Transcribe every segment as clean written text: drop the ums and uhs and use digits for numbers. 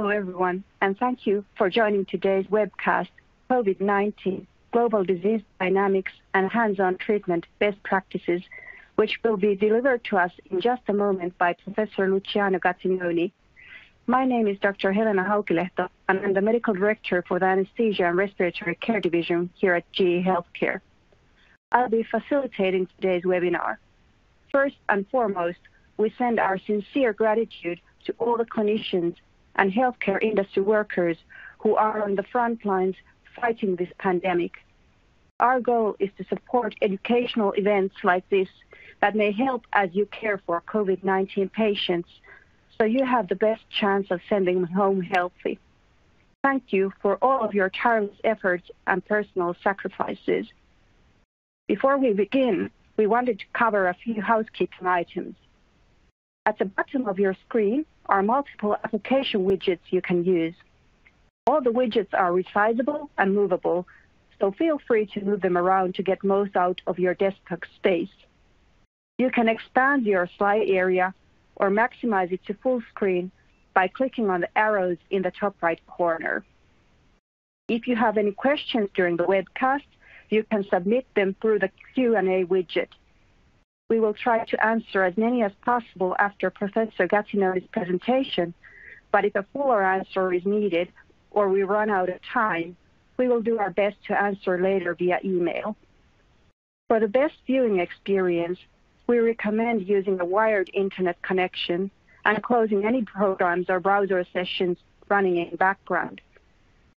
Hello, everyone, and thank you for joining today's webcast, COVID-19, Global Disease Dynamics and Hands-on Treatment Best Practices, which will be delivered to us in just a moment by Professor Luciano Gattignoni. My name is Dr. Helena Haukilehto, and I'm the Medical Director for the Anesthesia and Respiratory Care Division here at GE Healthcare. I'll be facilitating today's webinar. First and foremost, we send our sincere gratitude to all the clinicians and healthcare industry workers who are on the front lines fighting this pandemic. Our goal is to support educational events like this that may help as you care for COVID-19 patients, so you have the best chance of sending them home healthy. Thank you for all of your tireless efforts and personal sacrifices. Before we begin, we wanted to cover a few housekeeping items. At the bottom of your screen are multiple application widgets you can use. All the widgets are resizable and movable, so feel free to move them around to get most out of your desktop space. You can expand your slide area or maximize it to full screen by clicking on the arrows in the top right corner. If you have any questions during the webcast, you can submit them through the Q&A widget. We will try to answer as many as possible after Professor Gattignoni's presentation, but if a fuller answer is needed or we run out of time, we will do our best to answer later via email. For the best viewing experience, we recommend using a wired internet connection and closing any programs or browser sessions running in background.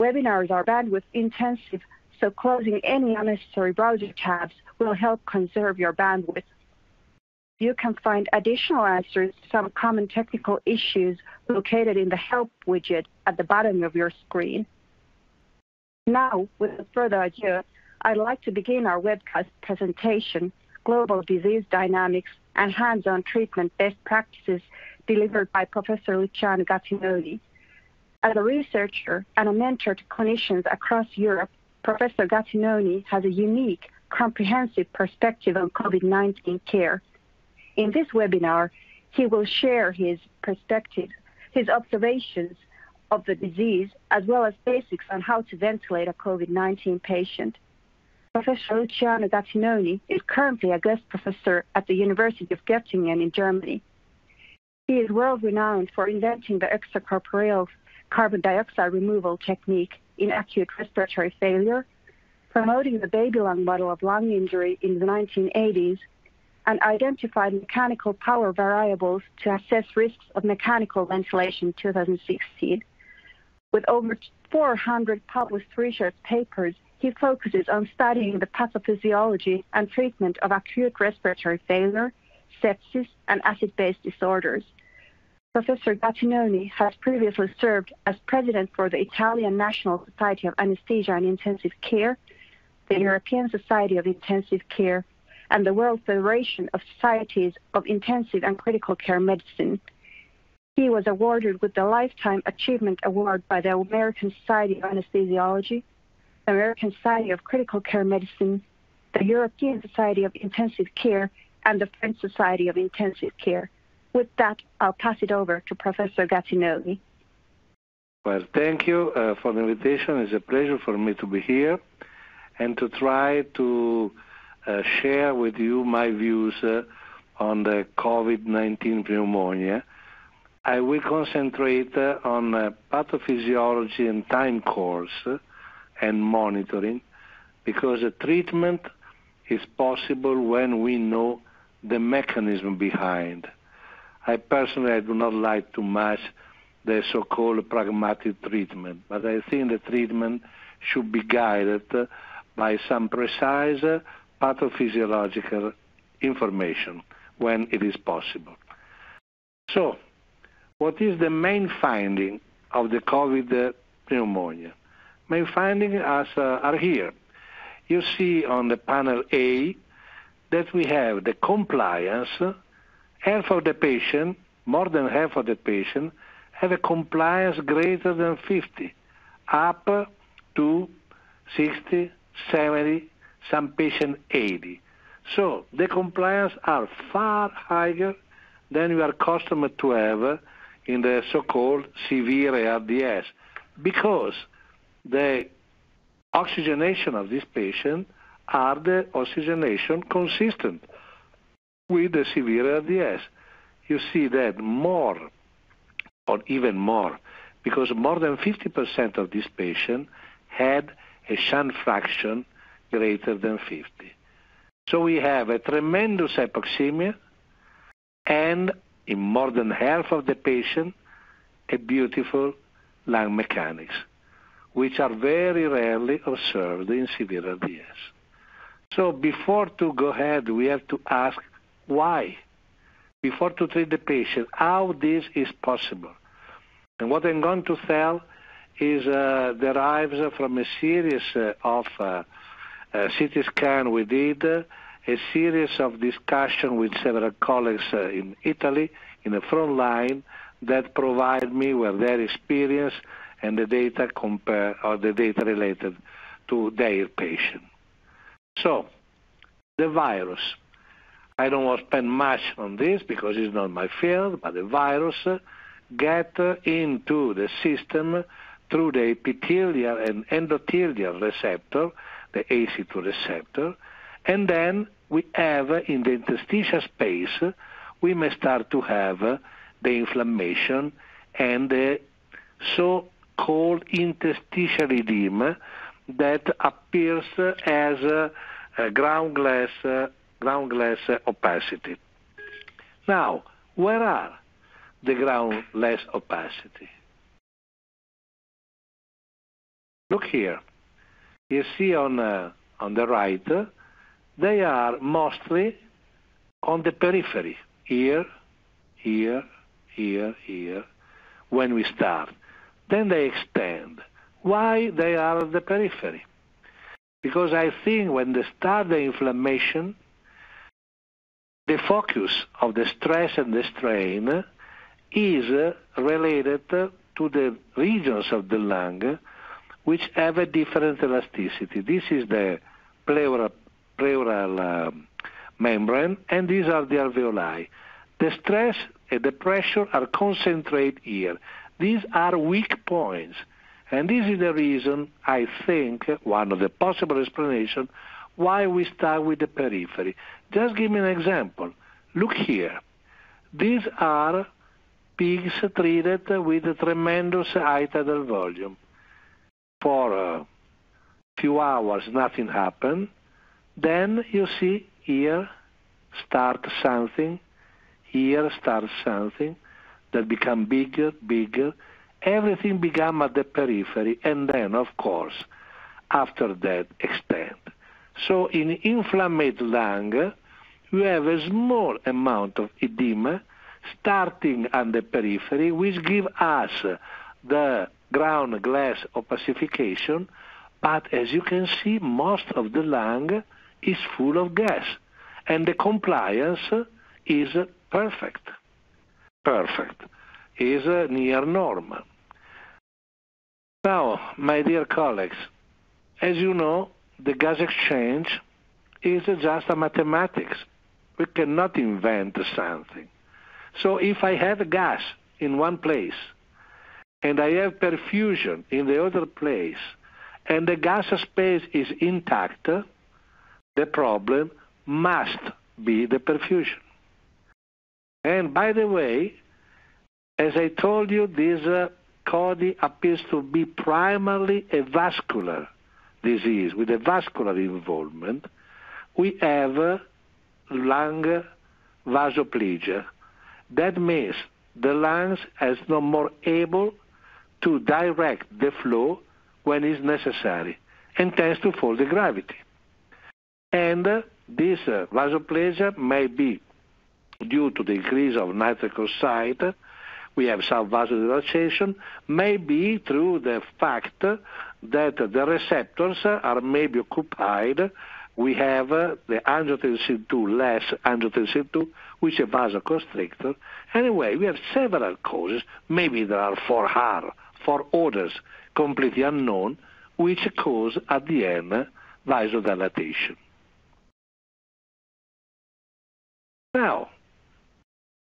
Webinars are bandwidth intensive, so closing any unnecessary browser tabs will help conserve your bandwidth. You can find additional answers to some common technical issues located in the Help widget at the bottom of your screen. Now, without further ado, I'd like to begin our webcast presentation, Global Disease Dynamics and Hands-on Treatment Best Practices, delivered by Professor Luciano Gattignoni. As a researcher and a mentor to clinicians across Europe, Professor Gattignoni has a unique, comprehensive perspective on COVID-19 care. In this webinar, he will share his perspective, his observations of the disease, as well as basics on how to ventilate a COVID-19 patient. Professor Luciano Gattignoni is currently a guest professor at the University of Göttingen in Germany. He is world-renowned for inventing the extracorporeal carbon dioxide removal technique in acute respiratory failure, promoting the baby lung model of lung injury in the 1980s, and identified mechanical power variables to assess risks of mechanical ventilation in 2016. With over 400 published research papers, he focuses on studying the pathophysiology and treatment of acute respiratory failure, sepsis, and acid-base disorders. Professor Gattignoni has previously served as president for the Italian National Society of Anesthesia and Intensive Care, the European Society of Intensive Care, and the World Federation of Societies of Intensive and Critical Care Medicine. He was awarded with the Lifetime Achievement Award by the American Society of Anesthesiology, the American Society of Critical Care Medicine, the European Society of Intensive Care, and the French Society of Intensive Care. With that, I'll pass it over to Professor Gattignoni. Well, thank you for the invitation. It's a pleasure for me to be here and to try to share with you my views on the COVID-19 pneumonia. I will concentrate on pathophysiology and time course and monitoring, because a treatment is possible when we know the mechanism behind. I personally do not like too much the so-called pragmatic treatment, but I think the treatment should be guided by some precise pathophysiological information when it is possible. So, what is the main finding of the COVID pneumonia? Main findings are here. You see on the panel A that we have the compliance. Half of the patient, more than half of the patient, have a compliance greater than 50, up to 60, 70, some patient 80. So the compliance are far higher than we are accustomed to have in the so-called severe ARDS because the oxygenation of this patient are the oxygenation consistent with the severe ARDS. You see that more, or even more, because more than 50% of these patients had a shunt fraction greater than 50. So we have a tremendous hypoxemia and in more than half of the patients, a beautiful lung mechanics, which are very rarely observed in severe ARDS. So before to go ahead, we have to ask why. Before to treat the patient, how this is possible. And what I'm going to tell is derives from a series of CT scan we did, a series of discussion with several colleagues in Italy in the front line that provide me with their experience and the data the data related to their patient. So, the virus. I don't want to spend much on this because it's not my field, but the virus get into the system through the epithelial and endothelial receptor, the AC2 receptor, and then we have in the interstitial space, we may start to have the inflammation and the so-called interstitial edema that appears as a ground glass opacity. Now, where are the ground glass opacity? Look here. You see on the right, they are mostly on the periphery, here, here, here, here, when we start. Then they extend. Why they are on the periphery? Because I think when they start the inflammation, the focus of the stress and the strain is related to the regions of the lung which have a different elasticity. This is the pleural membrane, and these are the alveoli. The stress and the pressure are concentrated here. These are weak points. And this is the reason, I think, one of the possible explanations, why we start with the periphery. Just give me an example. Look here. These are pigs treated with a tremendous high tidal volume. For a few hours, nothing happened. Then you see here start something, here start something that become bigger, bigger. Everything began at the periphery, and then, of course, after that, extend. So in inflamed lung, you have a small amount of edema starting at the periphery, which give us the ground glass opacification, but as you can see, most of the lung is full of gas, and the compliance is perfect. Perfect. Is near normal. Now, my dear colleagues, as you know, the gas exchange is just a mathematics. We cannot invent something. So if I have gas in one place and I have perfusion in the other place and the gas space is intact, the problem must be the perfusion. And by the way, as I told you, this CODI appears to be primarily a vascular disease with a vascular involvement. We have lung vasoplegia. That means the lungs is no more able to direct the flow when it's necessary and tends to fall the gravity. And this vasoplegia may be due to the increase of nitric oxide. We have some vasodilatation, maybe through the fact that the receptors are maybe occupied. We have the angiotensin-2, less angiotensin-2, which is a vasoconstrictor. Anyway, we have several causes. Maybe there are four others completely unknown, which cause at the end vasodilatation. Now,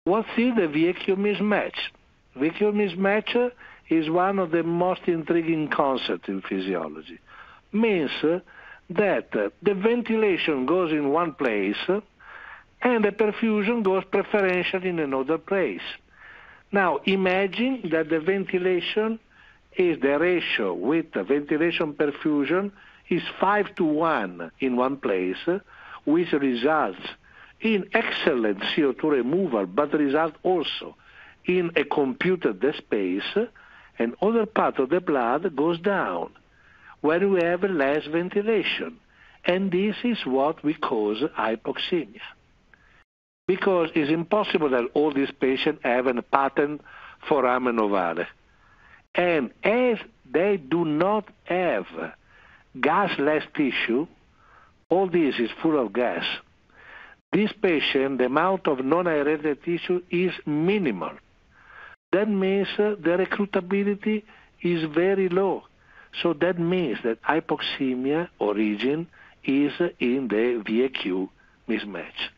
what is the VQ mismatch? VQ mismatch is one of the most intriguing concepts in physiology. Means that the ventilation goes in one place and the perfusion goes preferentially in another place. Now imagine that the ventilation is the ratio with the ventilation perfusion is 5:1 in one place, which results in excellent CO2 removal, but results also in a computed space, and other part of the blood goes down when we have less ventilation. And this is what we cause hypoxemia. Because it's impossible that all these patients have a pattern foramen ovale. And as they do not have gasless tissue, all this is full of gas. This patient, the amount of non-aerated tissue is minimal. That means the recruitability is very low. So that means that hypoxemia origin is in the VQ mismatch.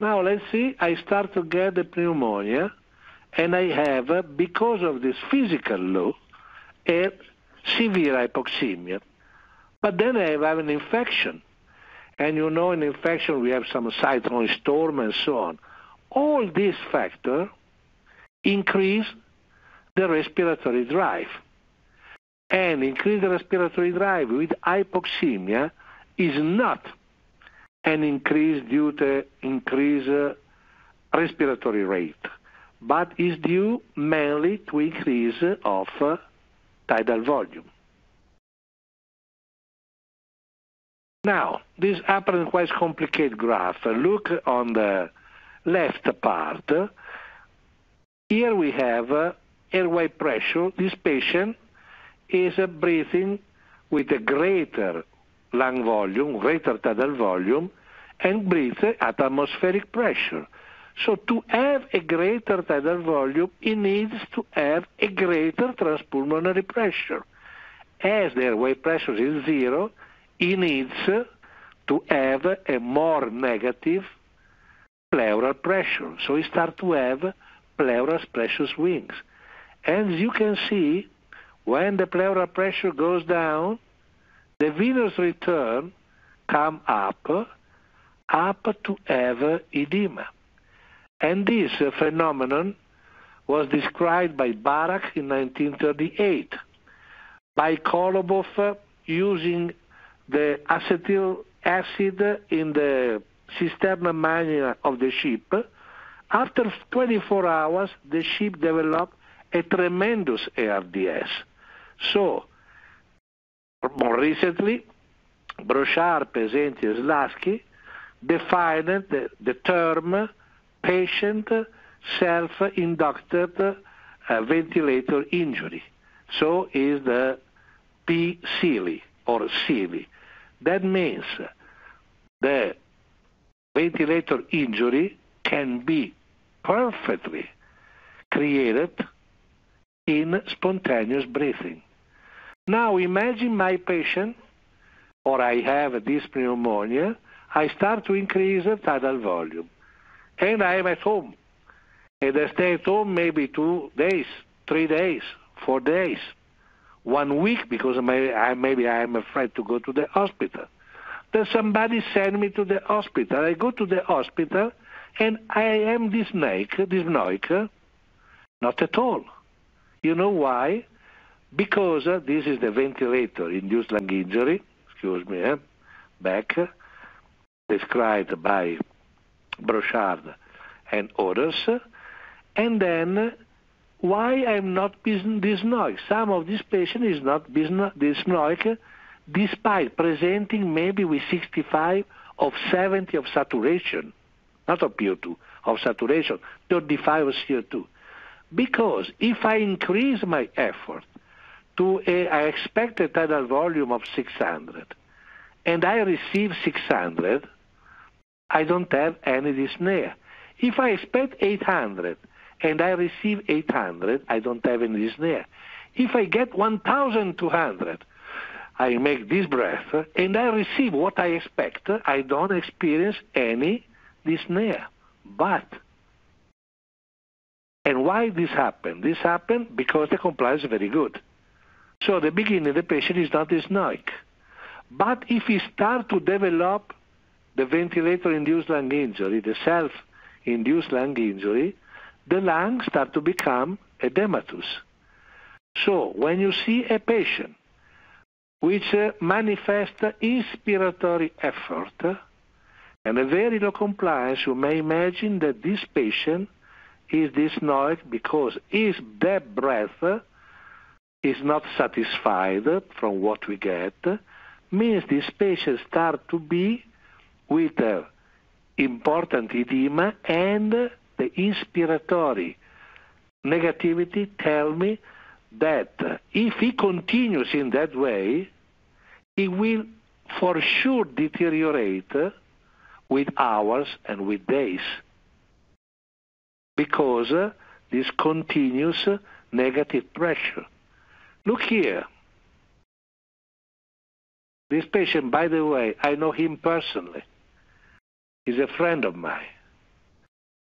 Now let's see, I start to get the pneumonia, and I have, because of this physical law, a severe hypoxemia. But then I have an infection. And you know, in infection we have some cytokine storm and so on. All these factors increase the respiratory drive. And increase the respiratory drive with hypoxemia is not an increase due to increased respiratory rate, but is due mainly to increase of tidal volume. Now, this apparent quite complicated graph. Look on the left part. Here we have airway pressure. This patient is breathing with a greater lung volume, greater tidal volume, and breathes at atmospheric pressure. So to have a greater tidal volume, it needs to have a greater transpulmonary pressure. As the airway pressure is 0, he needs to have a more negative pleural pressure. So he starts to have pleural pressure swings. And as you can see, when the pleural pressure goes down, the venous return come up to have edema. And this phenomenon was described by Barak in 1938 by Kolobov using the acetyl acid in the cisterna magna of the ship. After 24 hours, the ship developed a tremendous ARDS. So, more recently, Brochard, Pesenti, and Slasky defined the term patient self-inducted ventilator injury. So is the PCILI or CILI. That means the ventilator injury can be perfectly created in spontaneous breathing. Now imagine my patient, or I have this pneumonia, I start to increase the tidal volume. And I am at home. And I stay at home maybe 2 days, 3 days, 4 days, 1 week, because maybe I am afraid to go to the hospital. Then somebody send me to the hospital. I go to the hospital, and I am dyspnoic. Not at all. You know why? Because this is the ventilator-induced lung injury, back, described by Brochard and others. And then, why I'm not dyspnoic? Some of these patients is not dyspnoic, despite presenting maybe with 65 of 70 of saturation, not of PO2, of saturation, 35 of CO2. Because if I increase my effort to I expect a tidal volume of 600, and I receive 600, I don't have any dyspnea. If I expect 800, and I receive 800, I don't have any dyspnea. If I get 1,200, I make this breath, and I receive what I expect, I don't experience any dyspnea. But And why this happened? This happened because the compliance is very good. So at the beginning, the patient is not dysnoic. But if he starts to develop the ventilator-induced lung injury, the self-induced lung injury, the lungs start to become edematous. So when you see a patient which manifests inspiratory effort and a very low compliance, you may imagine that this patient is dysnoic because his breath is not satisfied from what we get, means this patient start to be with important edema, and the inspiratory negativity tell me that if he continues in that way, he will for sure deteriorate with hours and with days, because this continuous negative pressure. Look here. This patient, by the way, I know him personally. He's a friend of mine.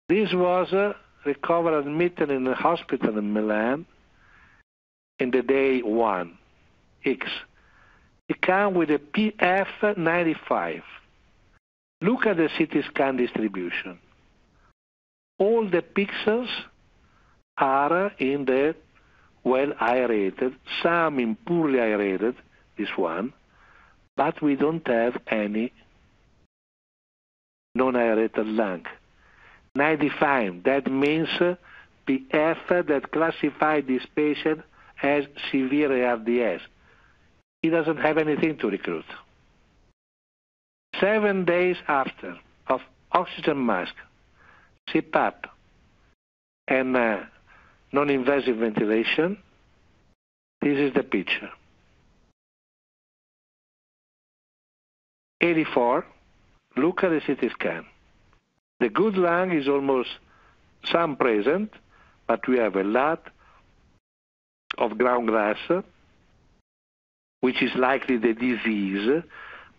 This was recovered admitted in a hospital in Milan in the day 1, X. He came with a PF 95. Look at the CT scan distribution. All the pixels are in the well aerated, some in poorly aerated, this one, but we don't have any non-aerated lung. 95, that means PF that classified this patient as severe ARDS. He doesn't have anything to recruit. 7 days after of oxygen mask, CPAP, and non-invasive ventilation, this is the picture. 84, look at the CT scan. The good lung is almost some present, but we have a lot of ground glass, which is likely the disease,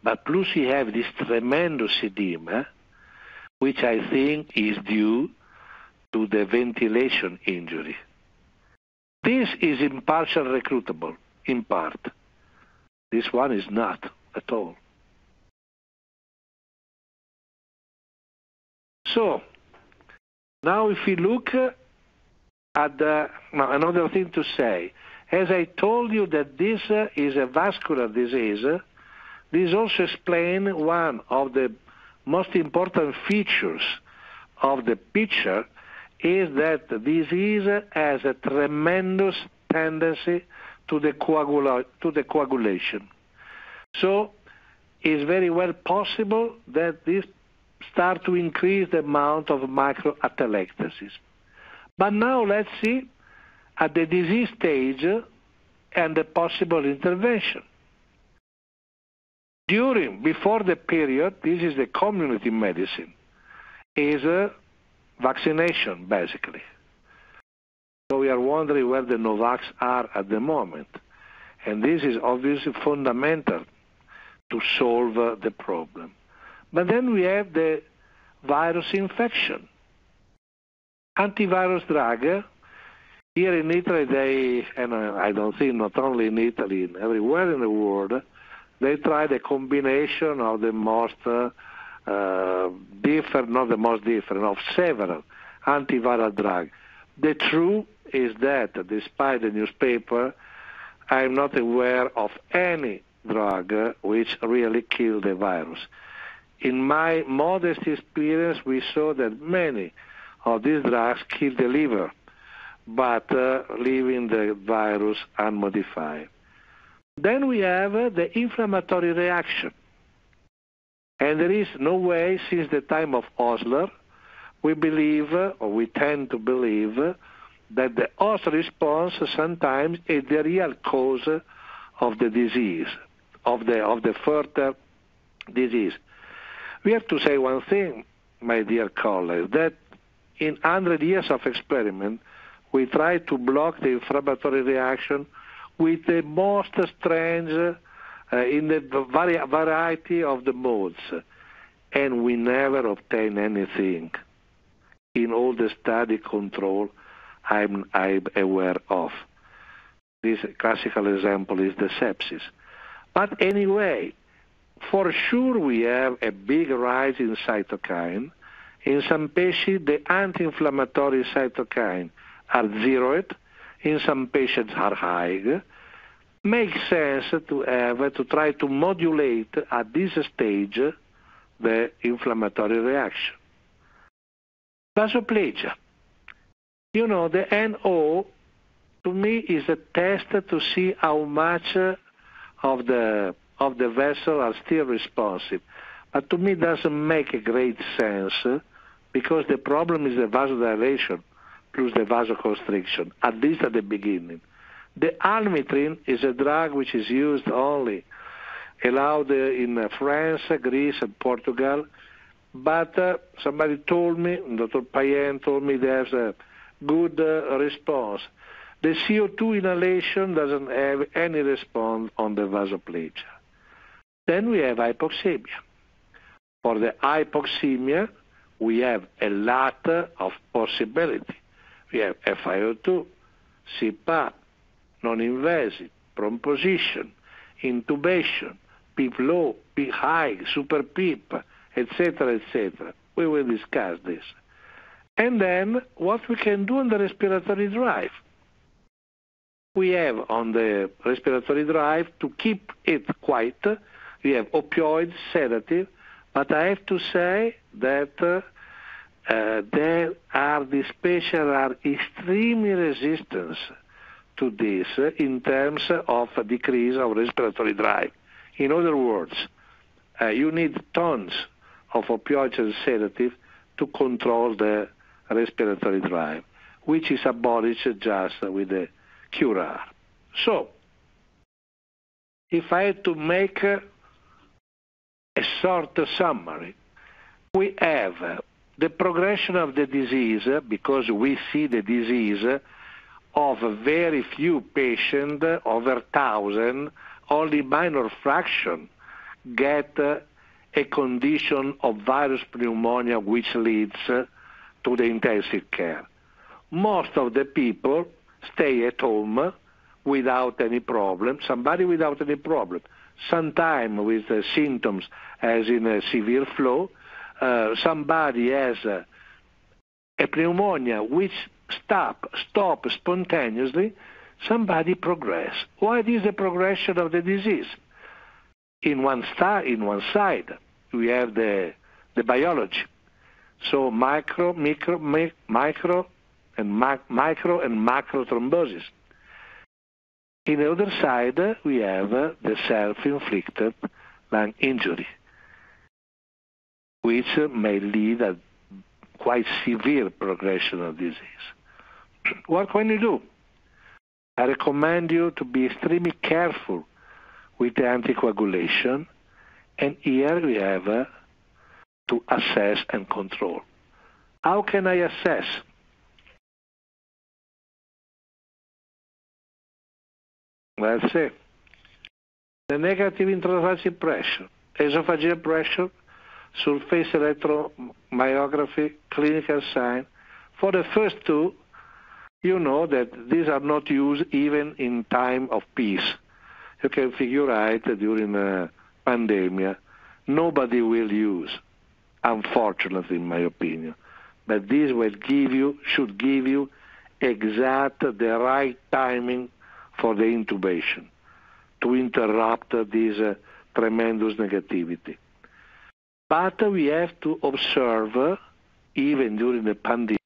but plus we have this tremendous edema, which I think is due to the ventilation injury. This is impartial recruitable, in part. This one is not at all. So, now if we look at another thing to say, as I told you that this is a vascular disease, this also explains one of the most important features of the picture is that the disease has a tremendous tendency to the coagulation. So it's very well possible that this start to increase the amount of microatelectasis. But now let's see at the disease stage and the possible intervention. Before the period, this is the community medicine, is vaccination, basically. So we are wondering where the Novaks are at the moment. And this is obviously fundamental to solve the problem. But then we have the virus infection. Antivirus drug, here in Italy, and I don't think not only in Italy, everywhere in the world, they tried a combination of the most of several antiviral drugs. The truth is that, despite the newspaper, I'm not aware of any drug which really killed the virus. In my modest experience, we saw that many of these drugs kill the liver, but leaving the virus unmodified. Then we have the inflammatory reaction. And there is no way, since the time of Osler, we believe, or we tend to believe, that the host response sometimes is the real cause of the disease, of the further disease. We have to say one thing, my dear colleagues, that in 100 years of experiment, we try to block the inflammatory reaction with the most strange, in the variety of the modes, and we never obtain anything in all the study control I'm aware of. This classical example is the sepsis. But anyway, for sure we have a big rise in cytokine. In some patients, the anti-inflammatory cytokine are zeroed. In some patients are high. Makes sense to try to modulate at this stage the inflammatory reaction. Vasoplegia. You know, the NO, to me, is a test to see how much of the vessel are still responsive. But to me, it doesn't make a great sense because the problem is the vasodilation plus the vasoconstriction, at least at the beginning. The almitrine is a drug which is used only, allowed in France, Greece, and Portugal. But somebody told me, Dr. Payen told me there's a good response. The CO2 inhalation doesn't have any response on the vasoplegia. Then we have hypoxemia. For the hypoxemia, we have a lot of possibility. We have FiO2, CPAP, non-invasive, prone position, intubation, PEEP low, PEEP high, super PEEP, etc., etc. We will discuss this. And then what we can do on the respiratory drive. We have on the respiratory drive to keep it quiet. We have opioids, sedative, but I have to say that these patients are extremely resistant to this in terms of a decrease of respiratory drive. In other words, you need tons of opioids and sedative to control the respiratory drive, which is abolished just with the cure. So, if I had to make a short summary, we have the progression of the disease, because we see the disease of very few patients, over 1,000, only minor fraction get a condition of virus pneumonia which leads to the intensive care. Most of the people stay at home without any problem, somebody without any problem, sometimes with symptoms as in a severe flu, somebody has a pneumonia which stop spontaneously, somebody progress. What is the progression of the disease? In one side, we have the biology. So micro and macro thrombosis. In the other side, we have the self-inflicted lung injury, which may lead a quite severe progression of disease. What can you do? I recommend you to be extremely careful with the anticoagulation, and here we have to assess and control. How can I assess? Let's see. The negative intrathoracic pressure, esophageal pressure, surface electromyography, clinical sign. For the first two, you know that these are not used even in time of peace. You can figure out during a pandemic, nobody will use, unfortunately, in my opinion. But this should give you exact the right timing for the intubation to interrupt this tremendous negativity. But we have to observe, even during the pandemic,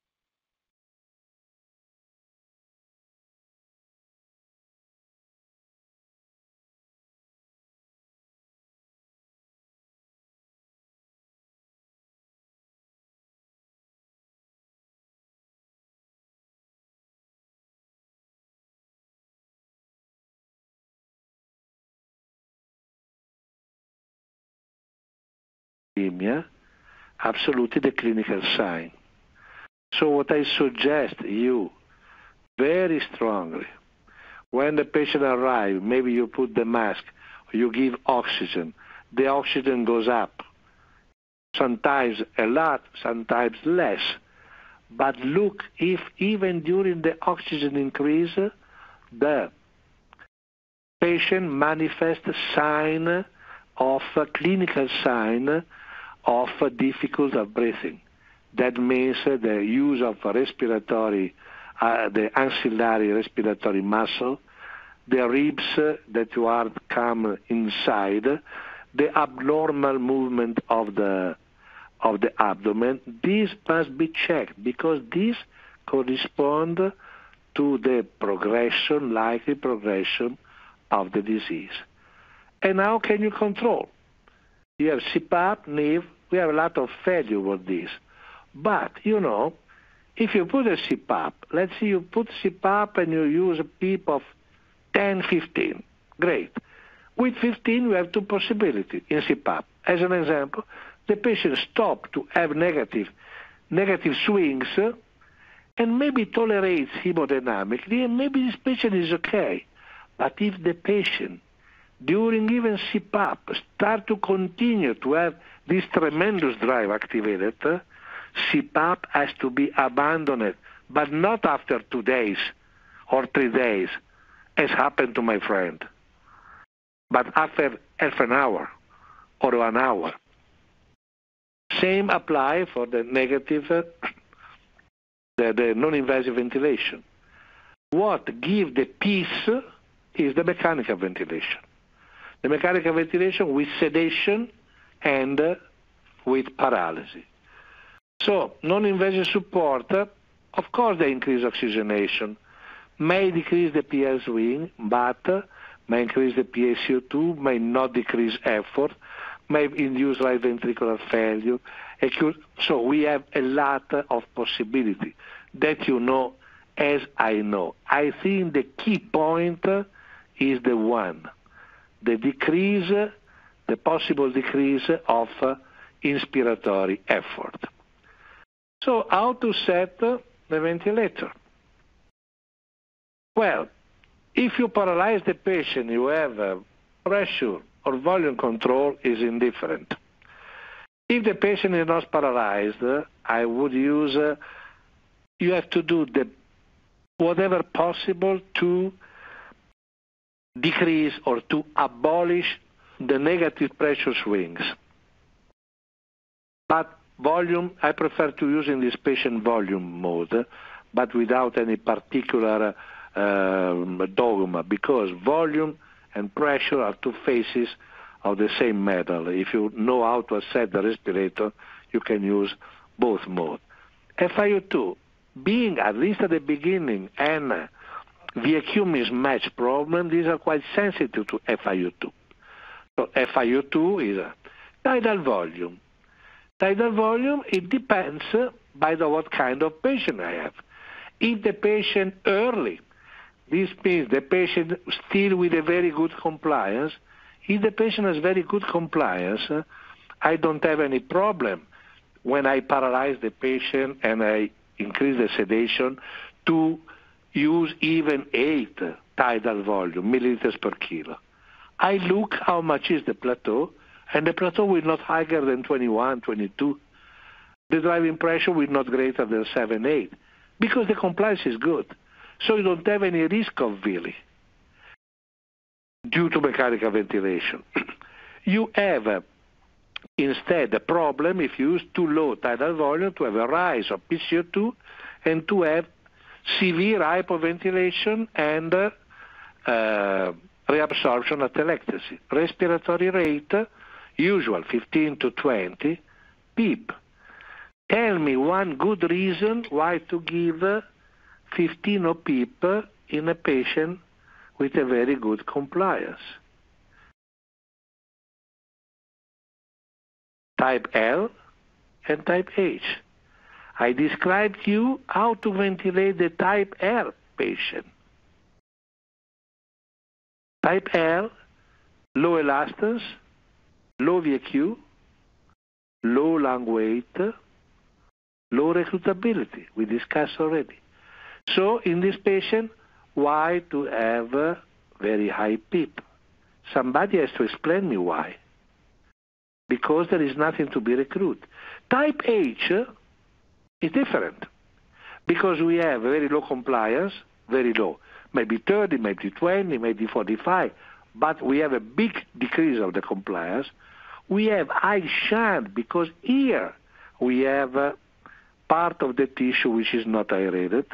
absolutely the clinical sign. So what I suggest you very strongly, when the patient arrives, maybe you put the mask, you give oxygen, the oxygen goes up, sometimes a lot, sometimes less, but look if even during the oxygen increase, the patient manifests clinical sign of difficulty of breathing. That means the use of respiratory, the ancillary respiratory muscle, the ribs that you are come inside, the abnormal movement of the abdomen. This must be checked because this correspond to the likely progression of the disease. And how can you control? You have CPAP, NIV, we have a lot of failure with this. But, if you put a CPAP, let's say you put CPAP and you use a PEEP of 10, 15, great. With 15, we have two possibilities in CPAP. As an example, the patient stops to have negative swings and maybe tolerates hemodynamically, and maybe this patient is okay. But if the patient, during even CPAP, start to continue to have this tremendous drive activated, CPAP has to be abandoned, but not after 2 days or 3 days, as happened to my friend, but after half an hour or 1 hour. Same apply for the negative, the non-invasive ventilation. What gives the peace is the mechanical ventilation. The mechanical ventilation with sedation and with paralysis. So non-invasive support, of course they increase oxygenation, may decrease the PL swing, but may increase the PaCO2, may not decrease effort, may induce right ventricular failure. So we have a lot of possibility that as I know. I think the key point is the one, the possible decrease of inspiratory effort. So how to set the ventilator? Well, if you paralyze the patient, you have pressure or volume control is indifferent. If the patient is not paralyzed, I would use, you have to do whatever possible to decrease or to abolish the negative pressure swings. But volume, I prefer to use in this patient volume mode, but without any particular dogma, because volume and pressure are two faces of the same medal. If you know how to set the respirator, you can use both modes. FiO2, being at least at the beginning and VQ mismatch problem, these are quite sensitive to FiO2. So FiO2 is a tidal volume. Tidal volume, it depends by what kind of patient I have. If the patient early, this means the patient still with a very good compliance. If the patient has very good compliance, I don't have any problem when I paralyze the patient and I increase the sedation to use even 8 tidal volume, milliliters per kilo. I look how much is the plateau, and the plateau will not higher than 21, 22. The driving pressure will not greater than 7, 8, because the compliance is good. So you don't have any risk of VILI due to mechanical ventilation. You have instead a problem if you use too low tidal volume to have a rise of PCO2 and to have severe hypoventilation and reabsorption at telectacy. Respiratory rate, usual 15 to 20, PEEP. Tell me one good reason why to give 15 of PEEP in a patient with a very good compliance. Type L and type H. I described to you how to ventilate the type L patient. Type L, low elastance, low VQ, low lung weight, low recruitability. We discussed already. So in this patient, why to have a very high PEEP? Somebody has to explain me why. Because there is nothing to be recruited. Type H is different. because we have very low compliance, very low, maybe 30, maybe 20, maybe 45, but we have a big decrease of the compliance. We have high shunt because here we have part of the tissue which is not aerated.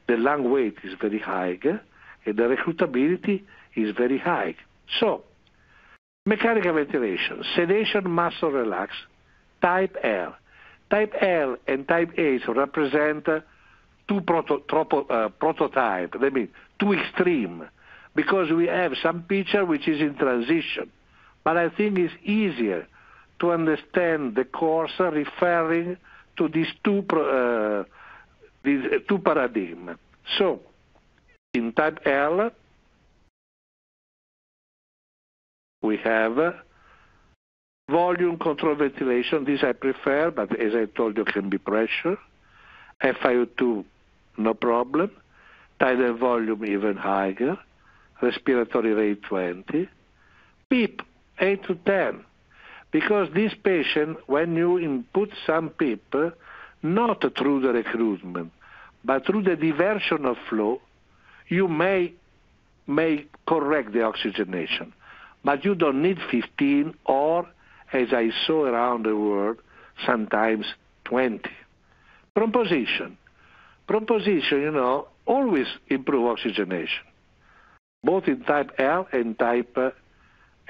The lung weight is very high, and the recruitability is very high. So, mechanical ventilation, sedation, muscle relax, type L. Type L and type H represent two prototypes, that means two extreme, because we have some picture which is in transition. But I think it's easier to understand the course referring to these two paradigms. So, in type L, we have volume control ventilation. This I prefer, but as I told you, can be pressure. FiO2, no problem. Tidal volume even higher. Respiratory rate 20. PEEP, 8 to 10. Because this patient, when you input some PEEP, not through the recruitment, but through the diversion of flow, you may correct the oxygenation. But you don't need 15 or, as I saw around the world, sometimes 20. Proposition, always improve oxygenation, both in type L and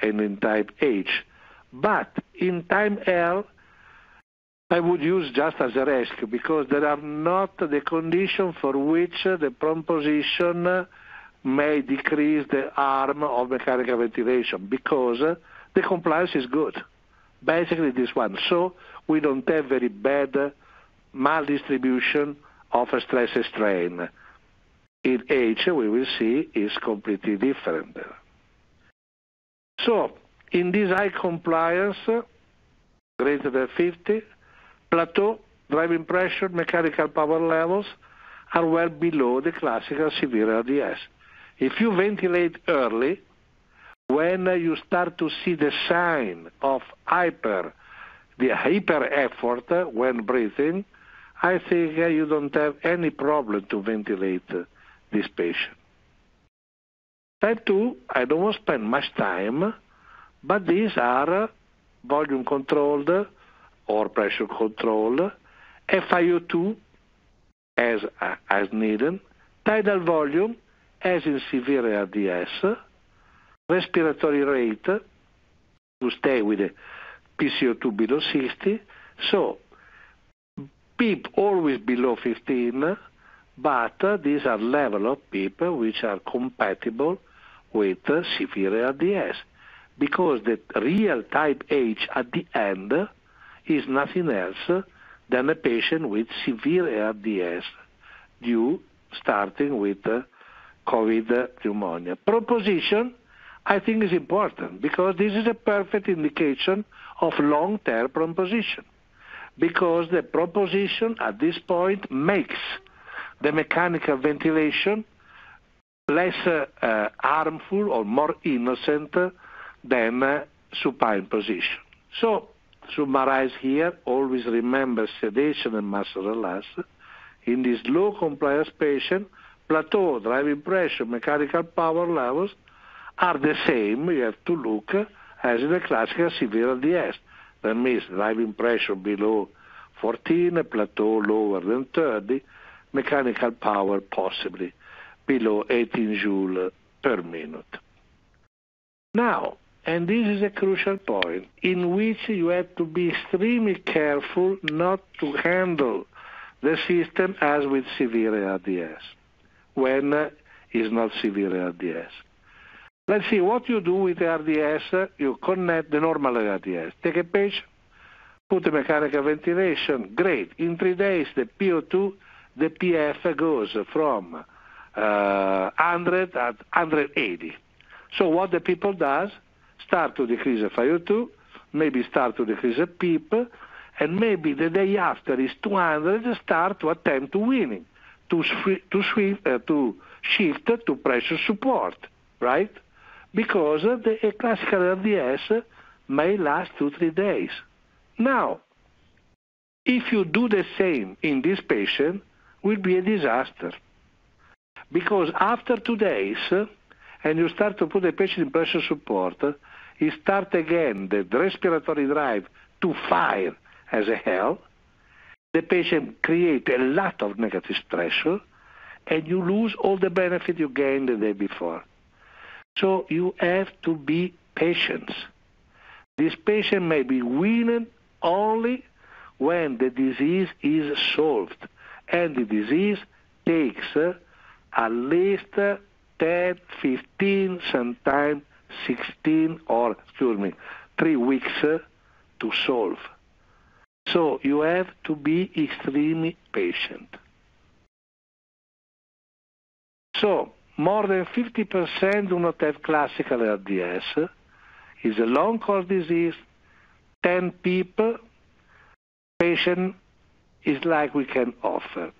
in type H. But in type L, I would use just as a rescue because there are not the conditions for which the proposition may decrease the arm of mechanical ventilation because the compliance is good. Basically this one. So we don't have very bad maldistribution of a stress strain. In H, we will see, is completely different. So, in this high compliance, greater than 50, plateau, driving pressure, mechanical power levels are well below the classical severe RDS. If you ventilate early, when you start to see the sign of hyper effort when breathing, I think you don't have any problem to ventilate this patient. Type 2, I don't want to spend much time, but these are volume controlled or pressure controlled, FiO2 as needed, tidal volume as in severe RDS, respiratory rate to stay with the PCO2 below 60. So PEEP always below 15, but these are level of PEEP which are compatible with severe RDS, because the real type H at the end is nothing else than a patient with severe RDS due starting with COVID pneumonia. Proposition, I think, is important because this is a perfect indication of long-term proposition, because the proposition at this point makes the mechanical ventilation less harmful or more innocent than supine position. So, summarize here, always remember sedation and muscle relax. In this low compliance patient, plateau, driving pressure, mechanical power levels are the same. You have to look as in the classical severe RDS. That means driving pressure below 14, plateau lower than 30, mechanical power possibly below 18 joule per minute. Now, and this is a crucial point, in which you have to be extremely careful not to handle the system as with severe RDS, when it's not severe RDS. Let's see, what you do with the RDS, you connect the normal RDS. Take a patient, put the mechanical ventilation, great. In 3 days, the PO2, the PF goes from 100 at 180. So what the people does, start to decrease the FiO2, maybe start to decrease the PEEP, and maybe the day after is 200, start to attempt to winning, to shift to pressure support, right? Because the classical RDS may last 2-3 days. Now, if you do the same in this patient, will be a disaster. Because after 2 days, and you start to put the patient in pressure support, you start again the respiratory drive to fire as a hell. The patient creates a lot of negative stressor, and you lose all the benefit you gained the day before. So you have to be patient. This patient may be weaned only when the disease is solved, and the disease takes at least 10, 15, sometimes 16, or 3 weeks to solve. So you have to be extremely patient. So more than 50% do not have classical RDS. It's a long course disease. 10 people, patient is like we can offer.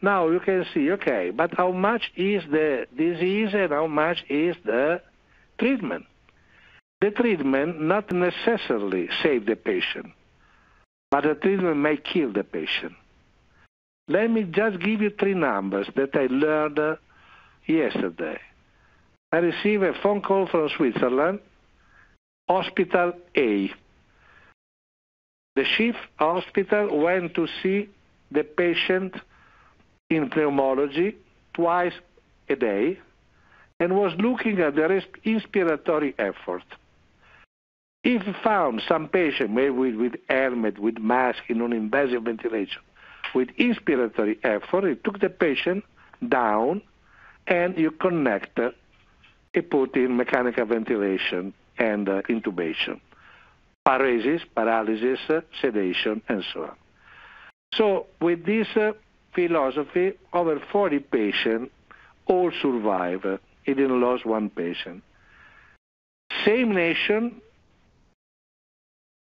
Now you can see, okay, but how much is the disease and how much is the treatment? The treatment not necessarily save the patient, but the treatment may kill the patient. Let me just give you 3 numbers that I learned yesterday. I received a phone call from Switzerland, Hospital A. The chief hospital went to see the patient in pneumology twice a day and was looking at the respiratory effort. If he found some patient, maybe with helmet, with mask, in non-invasive ventilation, with inspiratory effort, he took the patient down and you connect and put in mechanical ventilation and intubation, paralysis, sedation, and so on. So with this philosophy, over 40 patients all survive. He didn't lose 1 patient. Same nation,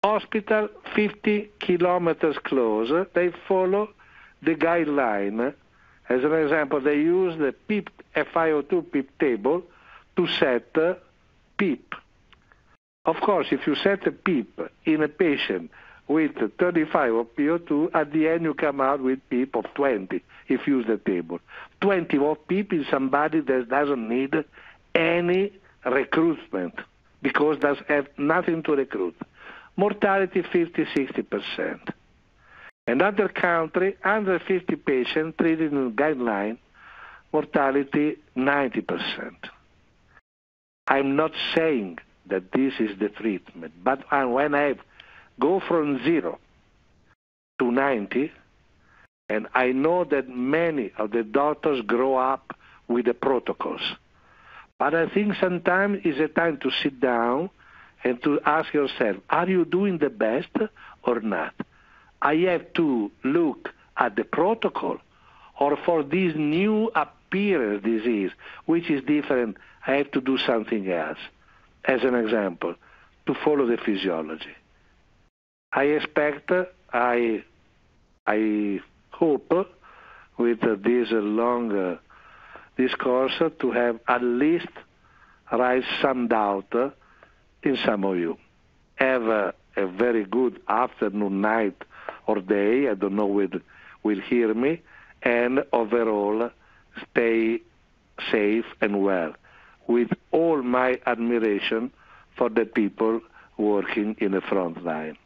hospital 50 kilometers closer, they follow the guideline. As an example, they use the PEEP, FiO2 PEEP table to set PEEP. Of course, if you set a PEEP in a patient with 35 of PO2, at the end you come out with PEEP of 20 if you use the table. 20 of PEEP is somebody that doesn't need any recruitment because does have nothing to recruit. Mortality 50-60%. Another country, 150 patients treated in guideline, mortality 90%. I'm not saying that this is the treatment, but when I go from 0 to 90, and I know that many of the doctors grow up with the protocols, but I think sometimes it's a time to sit down and to ask yourself, are you doing the best or not? I have to look at the protocol, or for this new appearance disease, which is different, I have to do something else. As an example, to follow the physiology. I expect, I hope, with this long discourse, to have at least raised some doubt in some of you. Have a very good afternoon, night, or day. I don't know whether will hear me. And overall, stay safe and well, with all my admiration for the people working in the front line.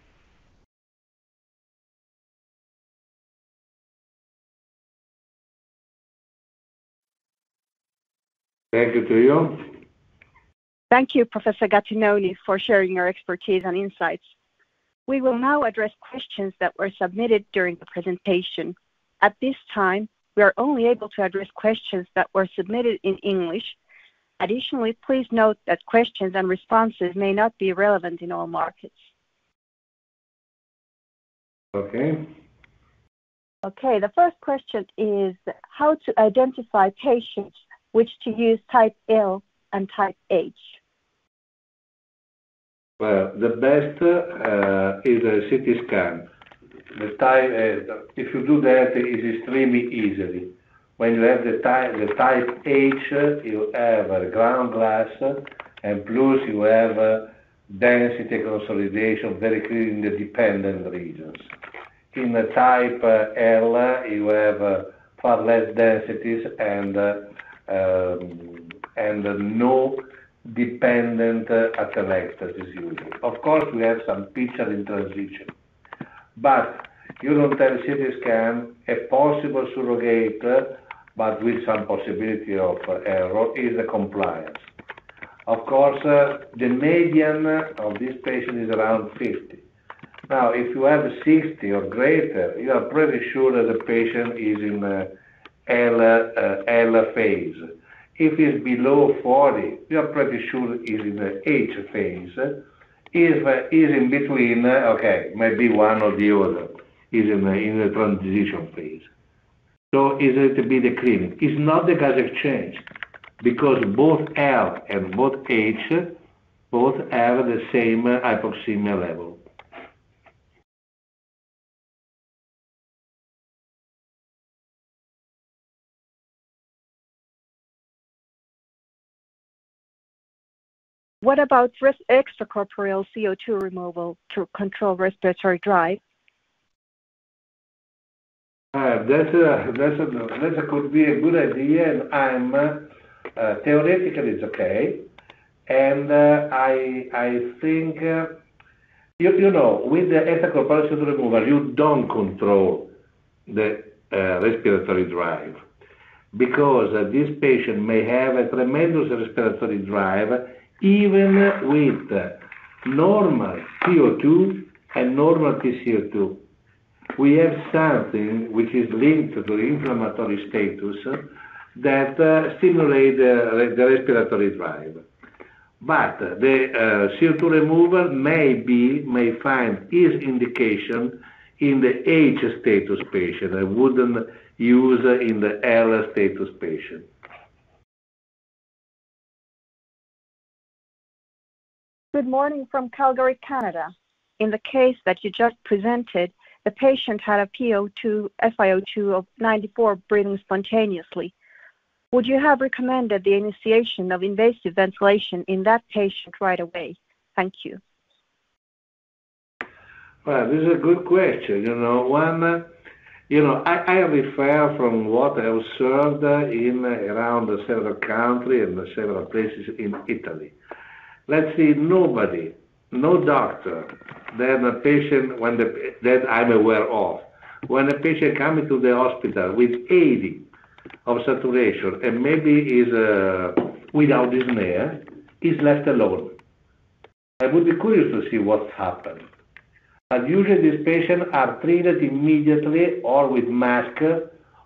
Thank you to you. Thank you, Professor Gattinoni, for sharing your expertise and insights. We will now address questions that were submitted during the presentation. At this time, we are only able to address questions that were submitted in English. Additionally, please note that questions and responses may not be relevant in all markets. Okay. Okay, the first question is how to identify patients which to use type L and type H. Well, the best is a CT scan. The type, if you do that, it is extremely easily. When you have the type H, you have a ground glass, and plus you have density consolidation very clear in the dependent regions. In the type L, you have far less densities and no dependent atelectasis usually. Of course, we have some picture in transition, but you don't have CT scan, a possible surrogate, but with some possibility of error, is the compliance. Of course, the median of this patient is around 50. Now, if you have 60 or greater, you are pretty sure that the patient is in L phase. If it's below 40, you are pretty sure he's in the H phase. If he's in between, okay, maybe one or the other is in the transition phase. So is it to be the clinic? It's not the gas exchange, because both L and both H both have the same hypoxemia level. What about extracorporeal CO2 removal to control respiratory drive? That could be a good idea, and I'm theoretically it's okay, and I think you know, with the extracorporeal CO2 removal you don't control the respiratory drive, because this patient may have a tremendous respiratory drive even with normal CO2 and normal PCO2. We have something which is linked to the inflammatory status that stimulate the respiratory drive. But the CO2 removal may find its indication in the H status patient. I wouldn't use in the L status patient. Good morning from Calgary, Canada. In the case that you just presented, the patient had a FiO2 of 94 breathing spontaneously. Would you have recommended the initiation of invasive ventilation in that patient right away? Thank you. Well, this is a good question. I refer from what I observed in around several countries and several places in Italy. Let's see, no doctor, then a patient, that I'm aware of, when a patient comes into the hospital with 80 of saturation and maybe is without dyspnea, is left alone. I would be curious to see what's happened. But usually these patients are treated immediately or with mask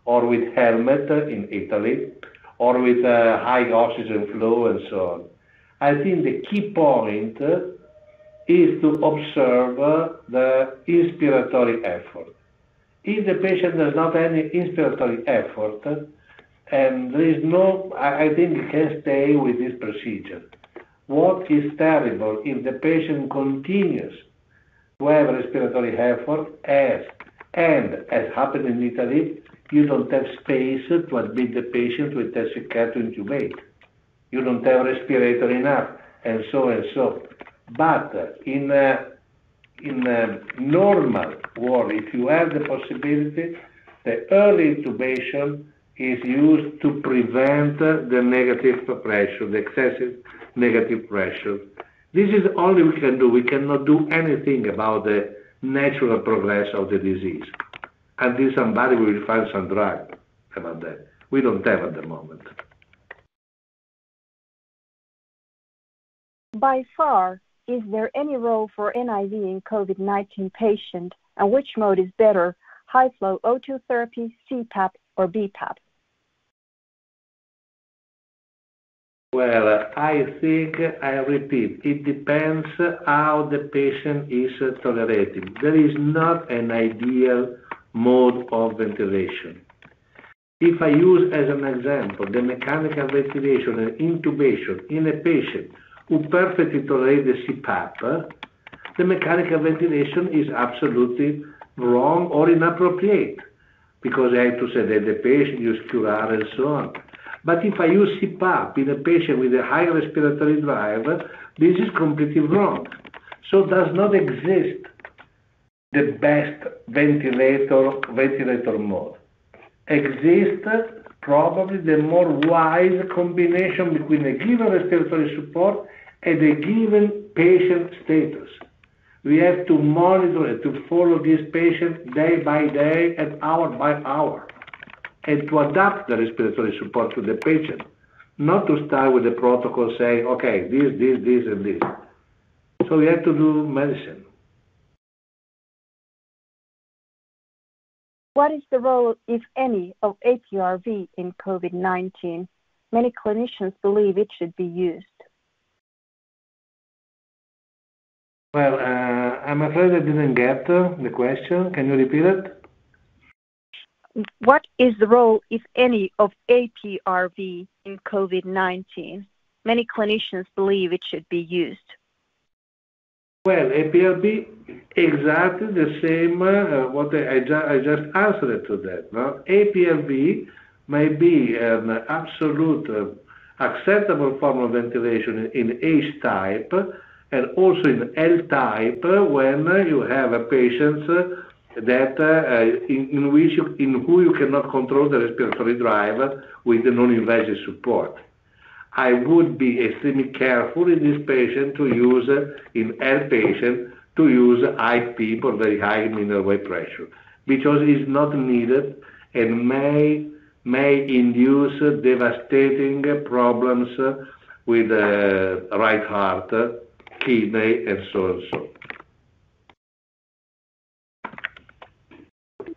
or with helmet in Italy or with high oxygen flow and so on. I think the key point is to observe the inspiratory effort. If the patient does not have any inspiratory effort, and there is no, I think he can stay with this procedure. What is terrible if the patient continues to have respiratory effort, as happened in Italy, you don't have space to admit the patient with intensive care to intubate. You don't have respirator enough, and so. But in a normal world, if you have the possibility, the early intubation is used to prevent the negative pressure, the excessive negative pressure. This is all we can do. We cannot do anything about the natural progress of the disease. Until somebody will find some drug about that. We don't have at the moment. By far, is there any role for NIV in COVID-19 patient, and which mode is better, high-flow O2 therapy, CPAP, or BPAP? Well, I think, I repeat, it depends how the patient is tolerating. There is not an ideal mode of ventilation. If I use as an example the mechanical ventilation and intubation in a patient who perfectly tolerates the CPAP, the mechanical ventilation is absolutely wrong or inappropriate, because I have to say that the patient use QRAR and so on. But if I use CPAP in a patient with a high respiratory drive, this is completely wrong. So does not exist the best ventilator mode. exists probably the more wise combination between a given respiratory support and a given patient status. We have to monitor and to follow this patient day by day and hour by hour, and to adapt the respiratory support to the patient, not to start with the protocol saying, okay, this, and this. So we have to do medicine. What is the role, if any, of APRV in COVID-19? Many clinicians believe it should be used. Well, I'm afraid I didn't get the question. Can you repeat it? What is the role, if any, of APRV in COVID-19? Many clinicians believe it should be used. Well, APRV, exactly the same, what I just answered to that. No? APRV may be an absolute acceptable form of ventilation in H type and also in L type when you have patients that in who you cannot control the respiratory drive with the non-invasive support. I would be extremely careful in this patient to use, in L patient, to use IP or very high mineral weight pressure, because it's not needed and may induce devastating problems with right heart, kidney, and so and so.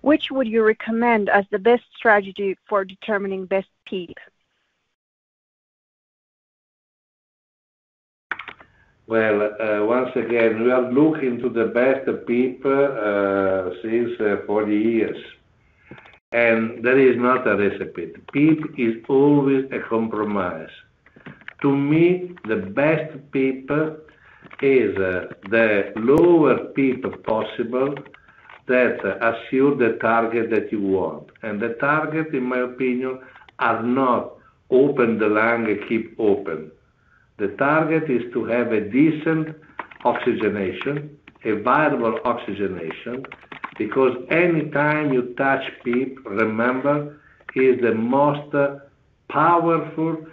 Which would you recommend as the best strategy for determining best PEEP? Well, once again, we are looking to the best PEEP since 40 years. And there is not a recipe. PEEP is always a compromise. To me, the best PEEP is the lower PEEP possible that assure the target that you want. And the target, in my opinion, are not open the lung and keep open. The target is to have a decent oxygenation, a viable oxygenation, because any time you touch PEEP, remember, is the most powerful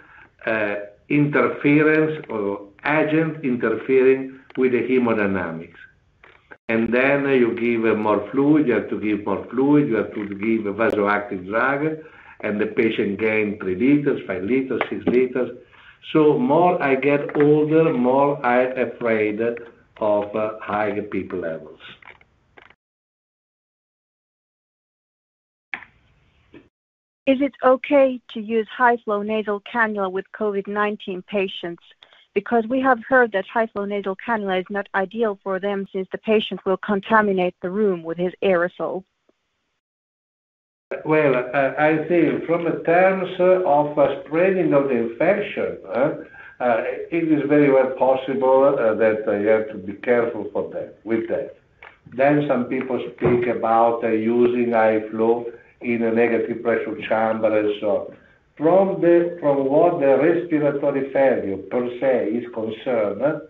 interference or agent interfering with the hemodynamics. And then you give more fluid, you have to give more fluid, you have to give a vasoactive drug, and the patient gains 3 liters, 5 liters, 6 liters. So more I get older, more I'm afraid of high PEEP levels. Is it okay to use high-flow nasal cannula with COVID-19 patients? Because we have heard that high-flow nasal cannula is not ideal for them since the patient will contaminate the room with his aerosol. Well, I think from the terms of spreading of the infection, it is very well possible that you have to be careful with that. Then some people speak about using high flow in a negative pressure chamber and so on. From what the respiratory failure per se is concerned,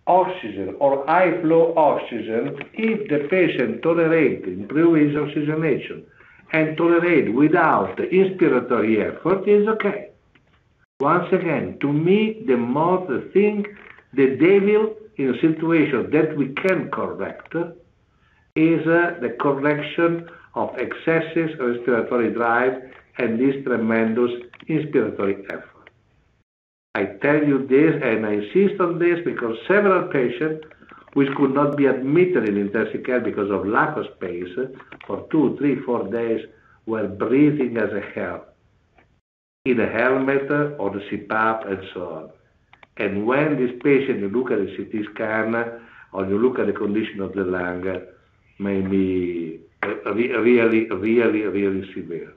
oxygen or high flow oxygen, if the patient tolerates, improves his oxygenation, and tolerate without inspiratory effort is okay. Once again, to me, the devil in a situation that we can correct is the correction of excessive respiratory drive and this tremendous inspiratory effort. I tell you this and I insist on this because several patients which could not be admitted in intensive care because of lack of space for 2, 3, 4 days were breathing as a hell in a helmet or the CPAP and so on. And when this patient, you look at the CT scan or you look at the condition of the lung, may be really severe.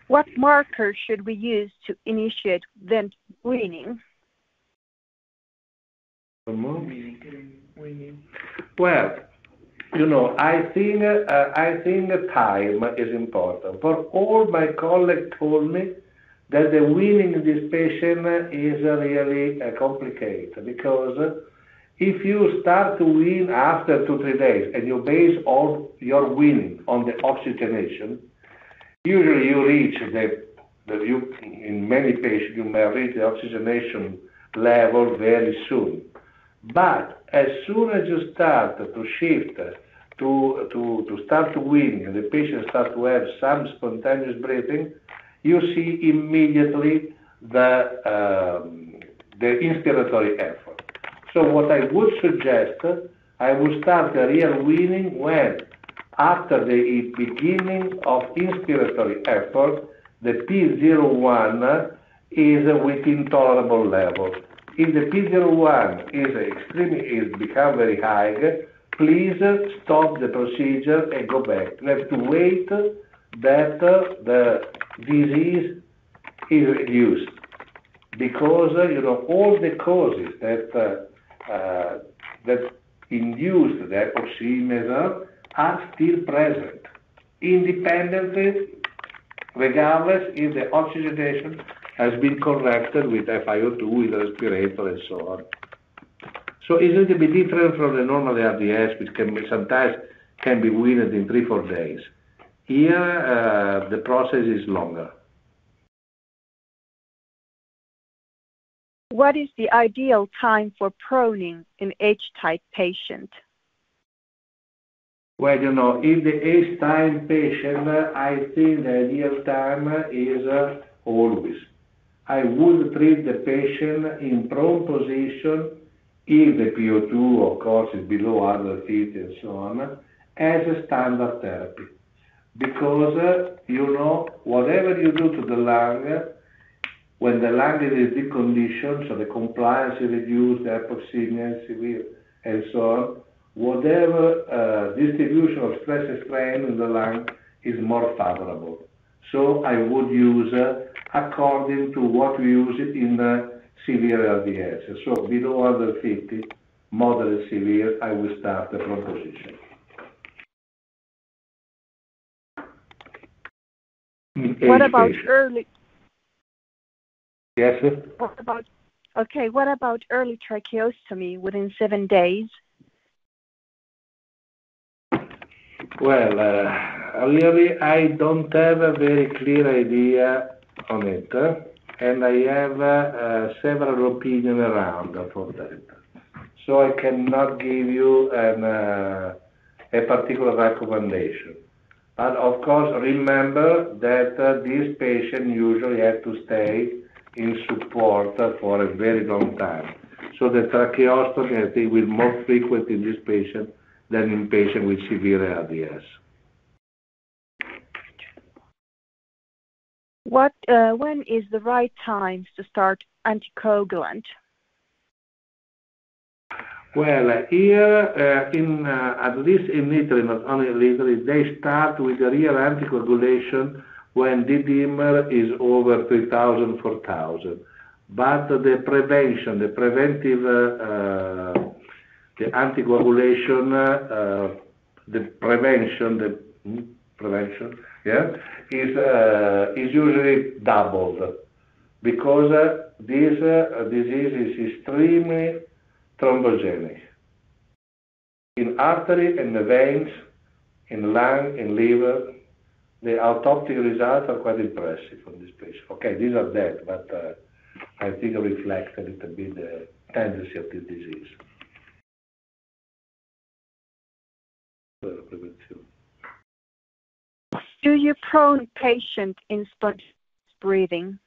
What markers should we use to initiate vent weaning? Well, I think time is important. For all my colleagues told me that the weaning in this patient is really complicated because If you start to wean after 2-3 days and you base all your weaning on the oxygenation, usually you reach in many patients you may reach the oxygenation level very soon. But as soon as you start to shift to start to wean and the patient starts to have some spontaneous breathing, you see immediately the inspiratory effort. So what I would suggest, I would start the real weaning when, after the beginning of inspiratory effort, the P01 is within tolerable level. If the P01 is become very high, please stop the procedure and go back. You have to wait that the disease is reduced, because all the causes that induce the hypoxemia are still present, independently, regardless if the oxygenation has been corrected with FiO2, with respirator, and so on. So it's a little bit different from the normal RDS, which sometimes can be weaned in 3-4 days. Here, the process is longer. What is the ideal time for proning in H-type patient? Well, if the H-type patient, I think the ideal time is always. I would treat the patient in prone position if the PO2, of course, is below 150 and so on, as a standard therapy. Because, whatever you do to the lung, when the lung is deconditioned, so the compliance is reduced, the hypoxemia is severe, and so on, whatever distribution of stress and strain in the lung is more favorable. So I would use according to what we use it in severe RDS. So below 150, moderate severe, I will start the prone position. What about early? Yes. What about early tracheostomy within 7 days? Well, really, I don't have a very clear idea on it, and I have several opinions around for that. So I cannot give you a particular recommendation. But of course, remember that this patient usually have to stay in support for a very long time. So the tracheostomy, I think, will be more frequent in this patient than in patients with severe RDS. When is the right time to start anticoagulant? Well, here, at least in Italy, not only in Italy, they start with the real anticoagulation when D dimer is over 3,000, 4,000. But the prevention, the preventive, the anticoagulation, prevention, is usually doubled, because this disease is extremely thrombogenic in artery and the veins, in lung, in liver. The autopsy results are quite impressive on this patient. Okay, these are dead, but I think reflect a little bit the tendency of this disease. Do you prone patient in spontaneous breathing?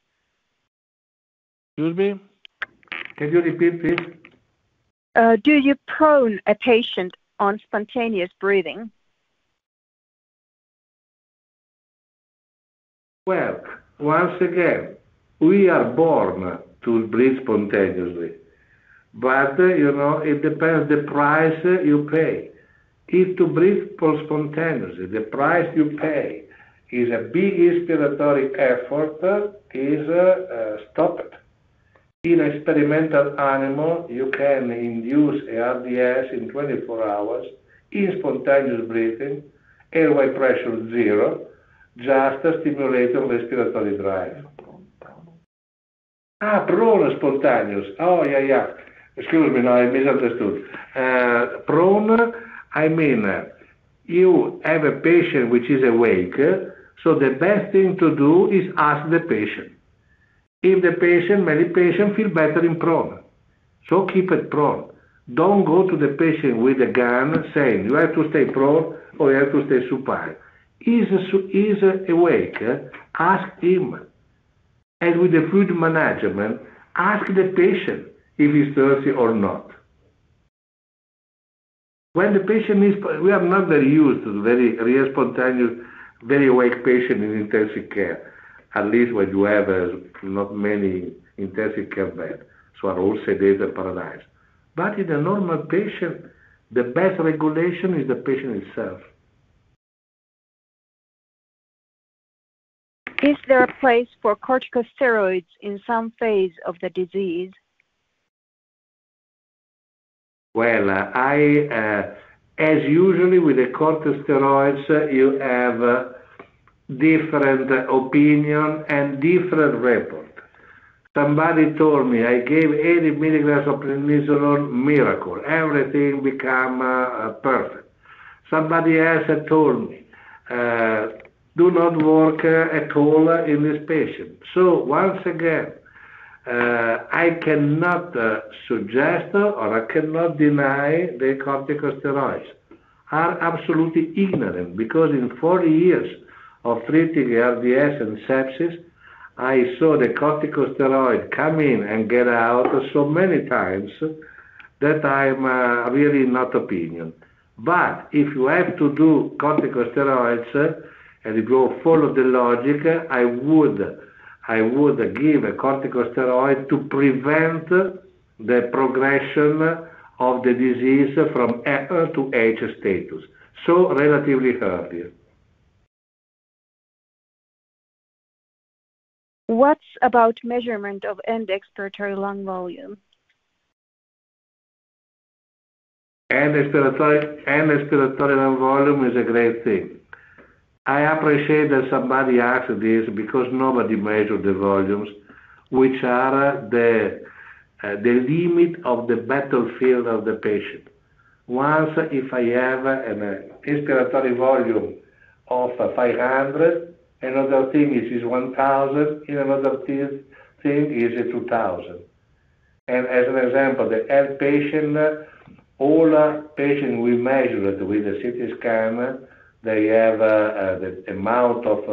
Excuse me? Can you repeat, please? Do you prone a patient on spontaneous breathing? Well, once again, we are born to breathe spontaneously. But, it depends the price you pay. If to breathe spontaneously, the price you pay is a big inspiratory effort, is stopped. In experimental animal, you can induce a RDS in 24 hours in spontaneous breathing, airway pressure 0, just stimulating respiratory drive. Prone spontaneous. Oh, yeah. Excuse me, no, I misunderstood. Prone, I mean, you have a patient which is awake, so the best thing to do is ask the patient. If the patient, many patients feel better in prone, so keep it prone. Don't go to the patient with a gun saying you have to stay prone or you have to stay supine. He's awake, ask him. And with the fluid management, ask the patient if he's thirsty or not. When the patient is, we are not very used to very real spontaneous, very awake patient in intensive care, at least when you have not many intensive care beds, so are all sedated and paralyzed. But in a normal patient, the best regulation is the patient itself. Is there a place for corticosteroids in some phase of the disease? Well, as usually with the corticosteroids, you have different opinion and different report. Somebody told me I gave 80 milligrams of prednisolone, miracle, everything became perfect. Somebody else had told me, do not work at all in this patient. So once again, I cannot suggest or I cannot deny the corticosteroids are absolutely ignorant, because in 40 years of treating RDS and sepsis, I saw the corticosteroid come in and get out so many times that I'm really not opinion. But if you have to do corticosteroids and if you follow the logic, I would give a corticosteroid to prevent the progression of the disease from R to H status, so relatively early. What's about measurement of end expiratory lung volume? End expiratory lung volume is a great thing. I appreciate that somebody asked this because nobody measured the volumes, which are the limit of the battlefield of the patient. Once, if I have an expiratory volume of 500, another thing is 1,000, and another thing is 2,000. And as an example, the health patient, all patients we measured with the CT scan, they have the amount of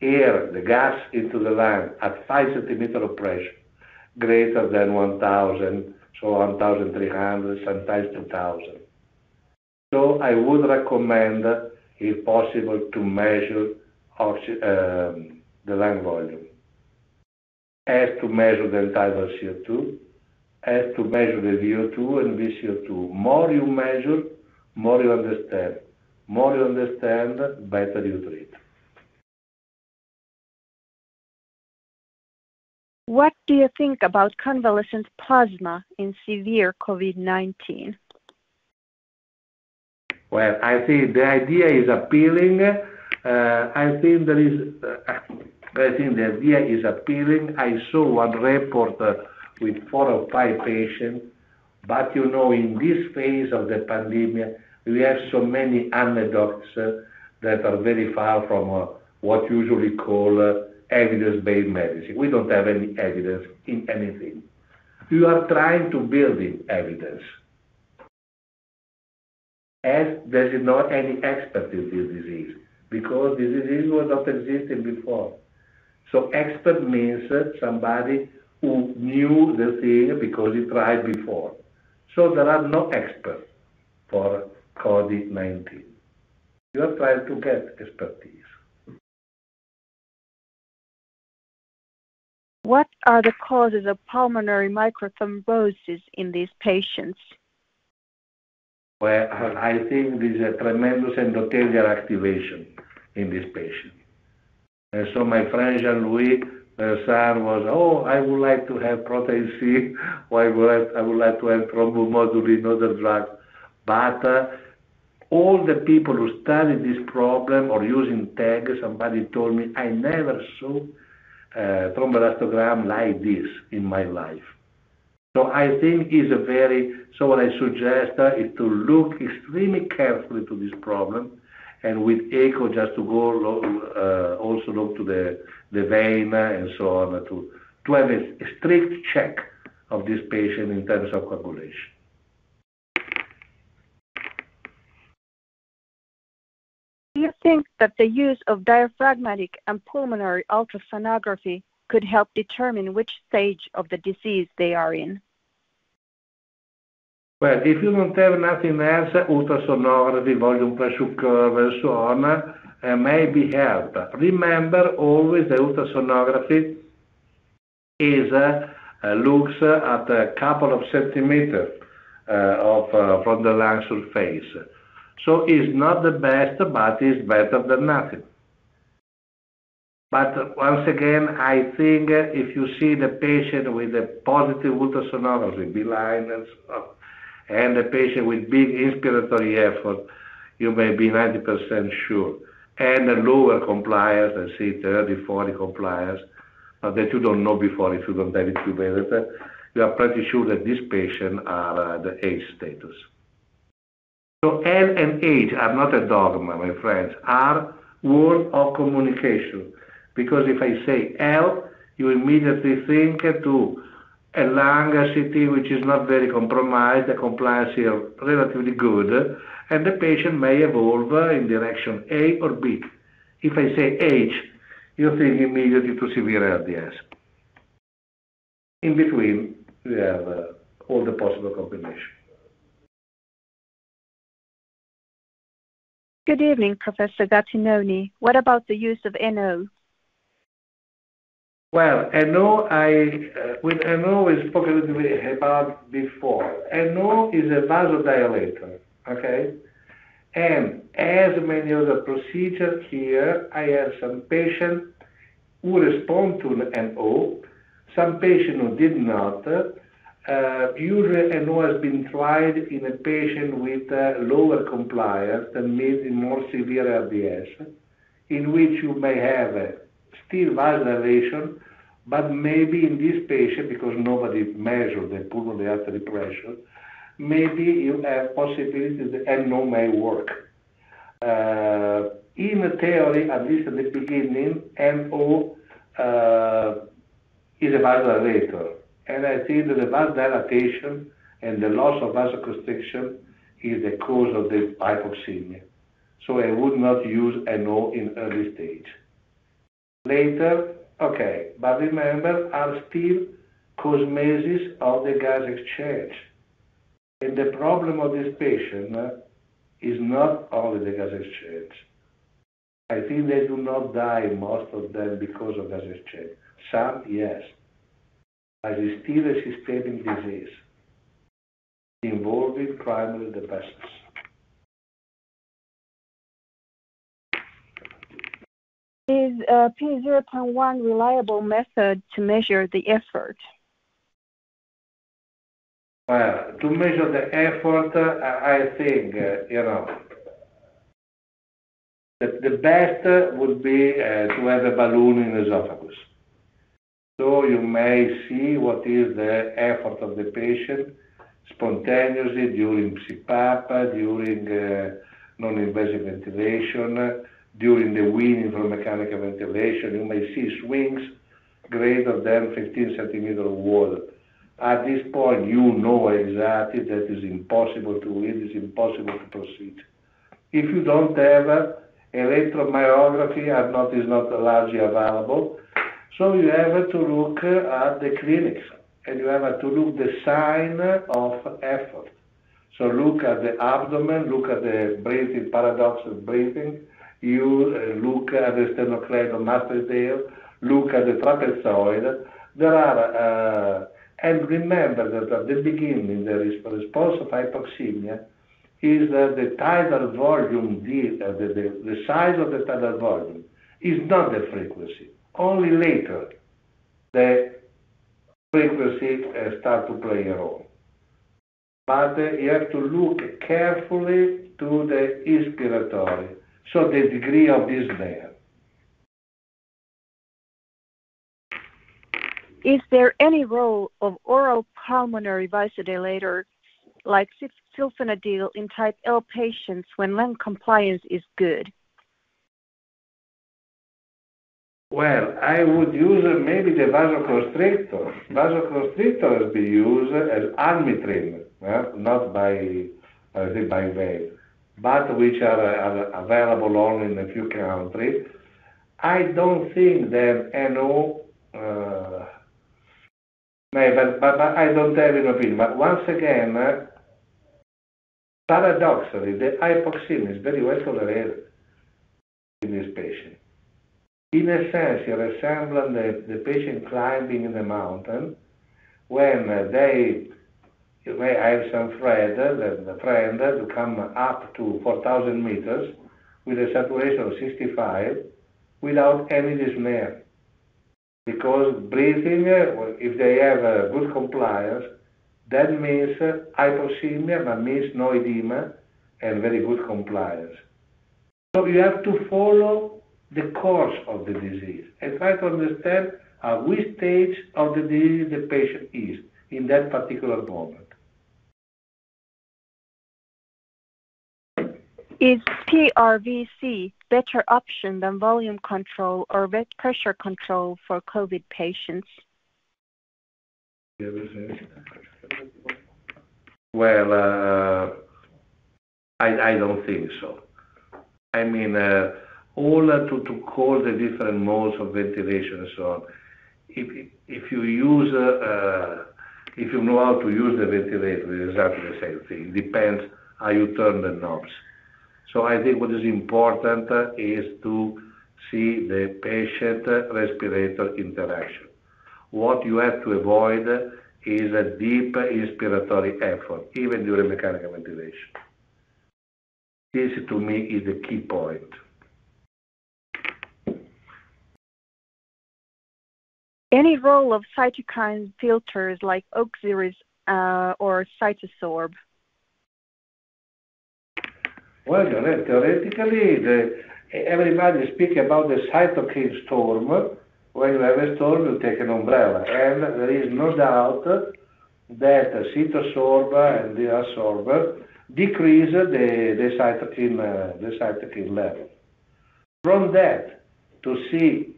air, the gas into the lung at 5 centimeters of pressure, greater than 1,000, so 1,300, sometimes 2,000. So I would recommend, if possible, to measure the lung volume, as to measure the entire CO2, as to measure the VO2 and VCO2. More you measure, more you understand. More you understand, better you treat. What do you think about convalescent plasma in severe COVID-19? Well, I think the idea is appealing. I think the idea is appealing. I saw one report with 4 or 5 patients, but you know, in this phase of the pandemic, we have so many anecdotes that are very far from what usually call evidence-based medicine. We don't have any evidence in anything. We are trying to build in evidence, as there is not any expert in this disease, because this disease was not existing before. So expert means somebody who knew the thing because he tried before. So there are no experts for COVID-19. You are trying to get expertise. What are the causes of pulmonary microthrombosis in these patients? Well, I think there is a tremendous endothelial activation in this patient. And so my friend Jean-Louis, son was, I would like to have protein C, or I would like to have thrombomodulin, other drugs. But all the people who studied this problem or using TAG, somebody told me, I never saw thromboelastogram like this in my life. So I think so what I suggest is to look extremely carefully to this problem, and with echo just to go also look to the vein and so on, to have a strict check of this patient in terms of coagulation. Do you think that the use of diaphragmatic and pulmonary ultrasonography could help determine which stage of the disease they are in? Well, if you don't have nothing else, ultrasonography, volume pressure curve, and so on, may be help. Remember, always the ultrasonography looks at a couple of centimeters from the lung surface. So it's not the best, but it's better than nothing. But once again, I think if you see the patient with a positive ultrasonography, benign and so on, and a patient with big inspiratory effort, you may be 90% sure. And a lower compliance, let's say 30, 40 compliance, that you don't know before if you don't have it intubated, you are pretty sure that these patients are the age status. So L and H are not a dogma, my friends, are word of communication. Because if I say L, you immediately think to a lung CT which is not very compromised, the compliance is relatively good, and the patient may evolve in direction A or B. If I say H, you think immediately to severe LDS. In between, you have all the possible combinations. Good evening, Professor Gattinoni. What about the use of NO? Well, NO, with NO we spoke a little bit about before. NO is a vasodilator, okay? And as many other procedures here, I have some patients who respond to NO, some patients who did not. Usually NO has been tried in a patient with lower compliance, that means in more severe RDS, in which you may have still vasodilation, but maybe in this patient, because nobody measured the pulmonary artery pressure, maybe you have possibilities that NO may work. In theory, at least at the beginning, NO is a vasodilator. And I think that the vasodilatation and the loss of vasoconstriction is the cause of the hypoxemia. So I would not use NO in early stage. Later, okay, but remember, are still cosmesis of the gas exchange. And the problem of this patient is not only the gas exchange. I think they do not die, most of them, because of gas exchange. Some, yes. But it's still a systemic disease involving primarily the vessels. Is P0.1 reliable method to measure the effort? Well, to measure the effort, I think, the best would be to have a balloon in the esophagus. So you may see what is the effort of the patient spontaneously during CPAP, during non-invasive ventilation, during the weaning from mechanical ventilation. You may see swings greater than 15 centimeters of water. At this point, you know exactly that is impossible to wean, it's impossible to proceed. If you don't have electromyography, is not largely available, so you have to look at the clinics, and you have to look the sign of effort. So look at the abdomen, look at the breathing, paradox of breathing, you look at the sternocleidomastoideo, look at the trapezoid. There are, and remember that at the beginning, the response of hypoxemia is the tidal volume, the size of the tidal volume is not the frequency. Only later the frequency start to play a role. But you have to look carefully to the inspiratory, so the degree of dyspnea. Is there any role of oral pulmonary vasodilator like sulfonyl in type L patients when lung compliance is good? Well, I would use maybe the vasoconstrictor. Vasoconstrictor has been used as almitrin, not by valve, but which are available only in a few countries. I don't think that NO, but I don't have an opinion. But once again, paradoxically, the hypoxemia is very well tolerated in this patient. In a sense, you resemble the patient climbing in the mountain when you may have some friend to come up to 4,000 meters with a saturation of 65 without any dyspnea. Because breathing, if they have good compliance, that means hypoxemia, but means no edema and very good compliance. So you have to follow the course of the disease and try to understand at which stage of the disease the patient is in that particular moment. Is PRVC better option than volume control or pressure control for COVID patients? Well, I don't think so. I mean, all to call the different modes of ventilation and so on. If you use, if you know how to use the ventilator, it's exactly the same thing. Depends how you turn the knobs. So I think what is important is to see the patient-respirator interaction. What you have to avoid is a deep inspiratory effort, even during mechanical ventilation. This, to me, is the key point. Any role of cytokine filters like auxiliaries or cytosorb? Well, theoretically, everybody speaks about the cytokine storm. When you have a storm, you take an umbrella. And there is no doubt that cytosorb and the absorber decrease the cytokine level. From that, to see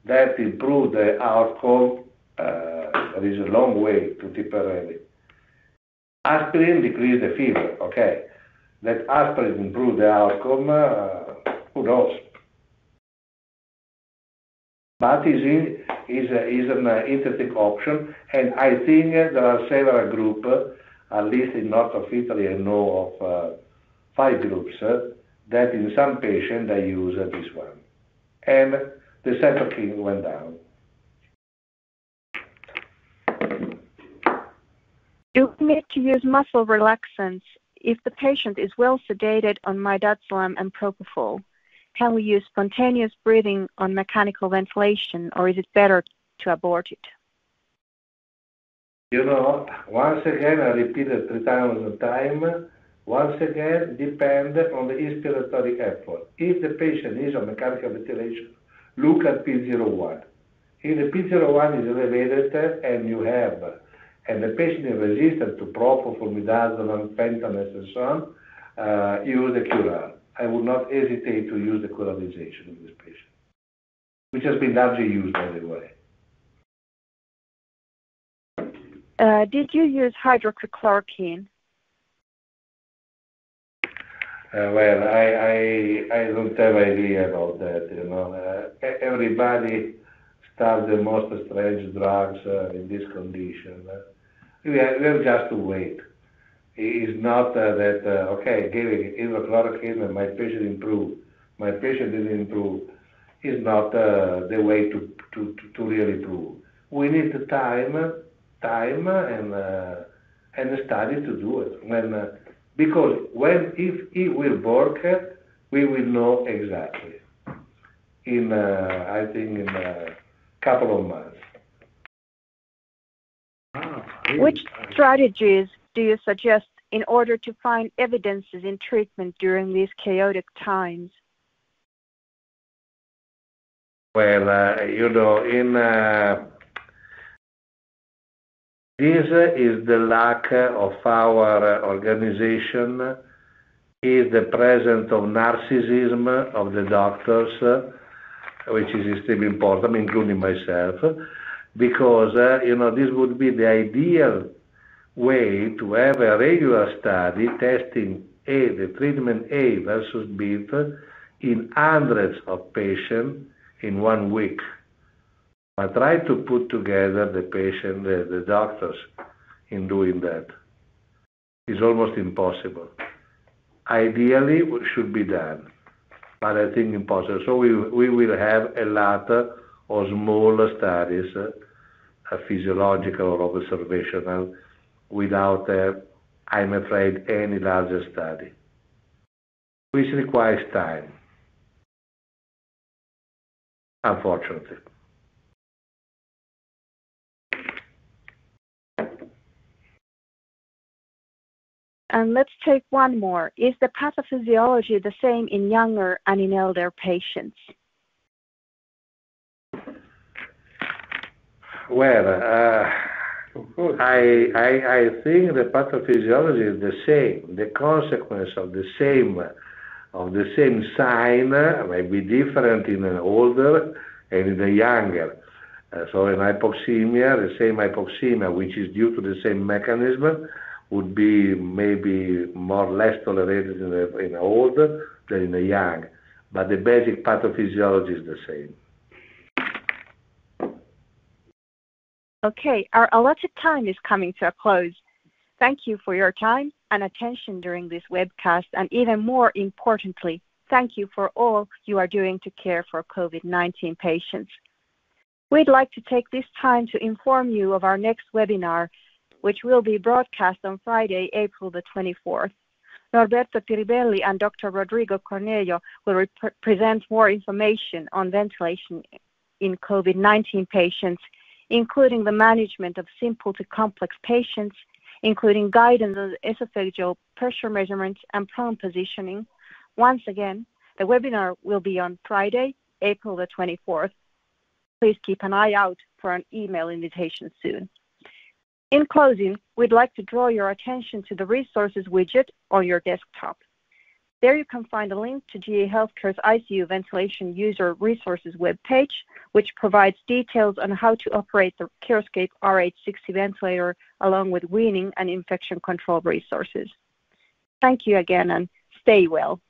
that improve the outcome, there is a long way to Tipperary. Aspirin decrease the fever, okay. That aspirin improve the outcome, who knows? But is an interesting option, and I think there are several groups, at least in north of Italy, I know of 5 groups, that in some patients they use this one. And the cytokine went down. Do we need to use muscle relaxants if the patient is well sedated on midazolam and propofol? Can we use spontaneous breathing on mechanical ventilation, or is it better to abort it? You know, once again, I repeat it 3 times. Once again, depend on the inspiratory effort. If the patient is on mechanical ventilation, look at P01. If the P01 is elevated and the patient is resistant to propofol, midazolam, fentanyl, and so on, use the Curare. I would not hesitate to use the curarization in this patient, which has been largely used, by the way. Did you use hydroxychloroquine? Well, I don't have idea about that, you know. Everybody starts the most strange drugs in this condition. We have just to wait. It's not that, okay, giving hydroxychloroquine and my patient improved. My patient didn't improve. It's not the way to really prove. We need the time and the study to do it. Because if it will work, we will know exactly. I think in a couple of months. Which strategies do you suggest in order to find evidences in treatment during these chaotic times? Well, you know, This is the lack of our organization, is the presence of narcissism of the doctors, which is extremely important, including myself, because this would be the ideal way to have a regular study testing the treatment A versus B in hundreds of patients in 1 week. But try to put together the patient, the doctors in doing that. It's almost impossible. Ideally, it should be done, but I think impossible. So we will have a lot of small studies, physiological or observational, without, I'm afraid, any larger study, which requires time, unfortunately. And let's take one more. Is the pathophysiology the same in younger and in elder patients? Well, I think the pathophysiology is the same. The consequence of the same sign may be different in an older and in the younger. So in hypoxemia, the same hypoxemia, which is due to the same mechanism, would be maybe more or less tolerated in the old than in the young. But the basic pathophysiology is the same. Okay, our allotted time is coming to a close. Thank you for your time and attention during this webcast, and even more importantly, thank you for all you are doing to care for COVID-19 patients. We'd like to take this time to inform you of our next webinar, which will be broadcast on Friday, April the 24th. Norberto Piribelli and Dr. Rodrigo Cornello will present more information on ventilation in COVID-19 patients, including the management of simple to complex patients, including guidance on esophageal pressure measurements and prone positioning. Once again, the webinar will be on Friday, April the 24th. Please keep an eye out for an email invitation soon. In closing, we'd like to draw your attention to the resources widget on your desktop. There you can find a link to GE Healthcare's ICU ventilation user resources webpage, which provides details on how to operate the CareScape RH60 ventilator, along with weaning and infection control resources. Thank you again, and stay well.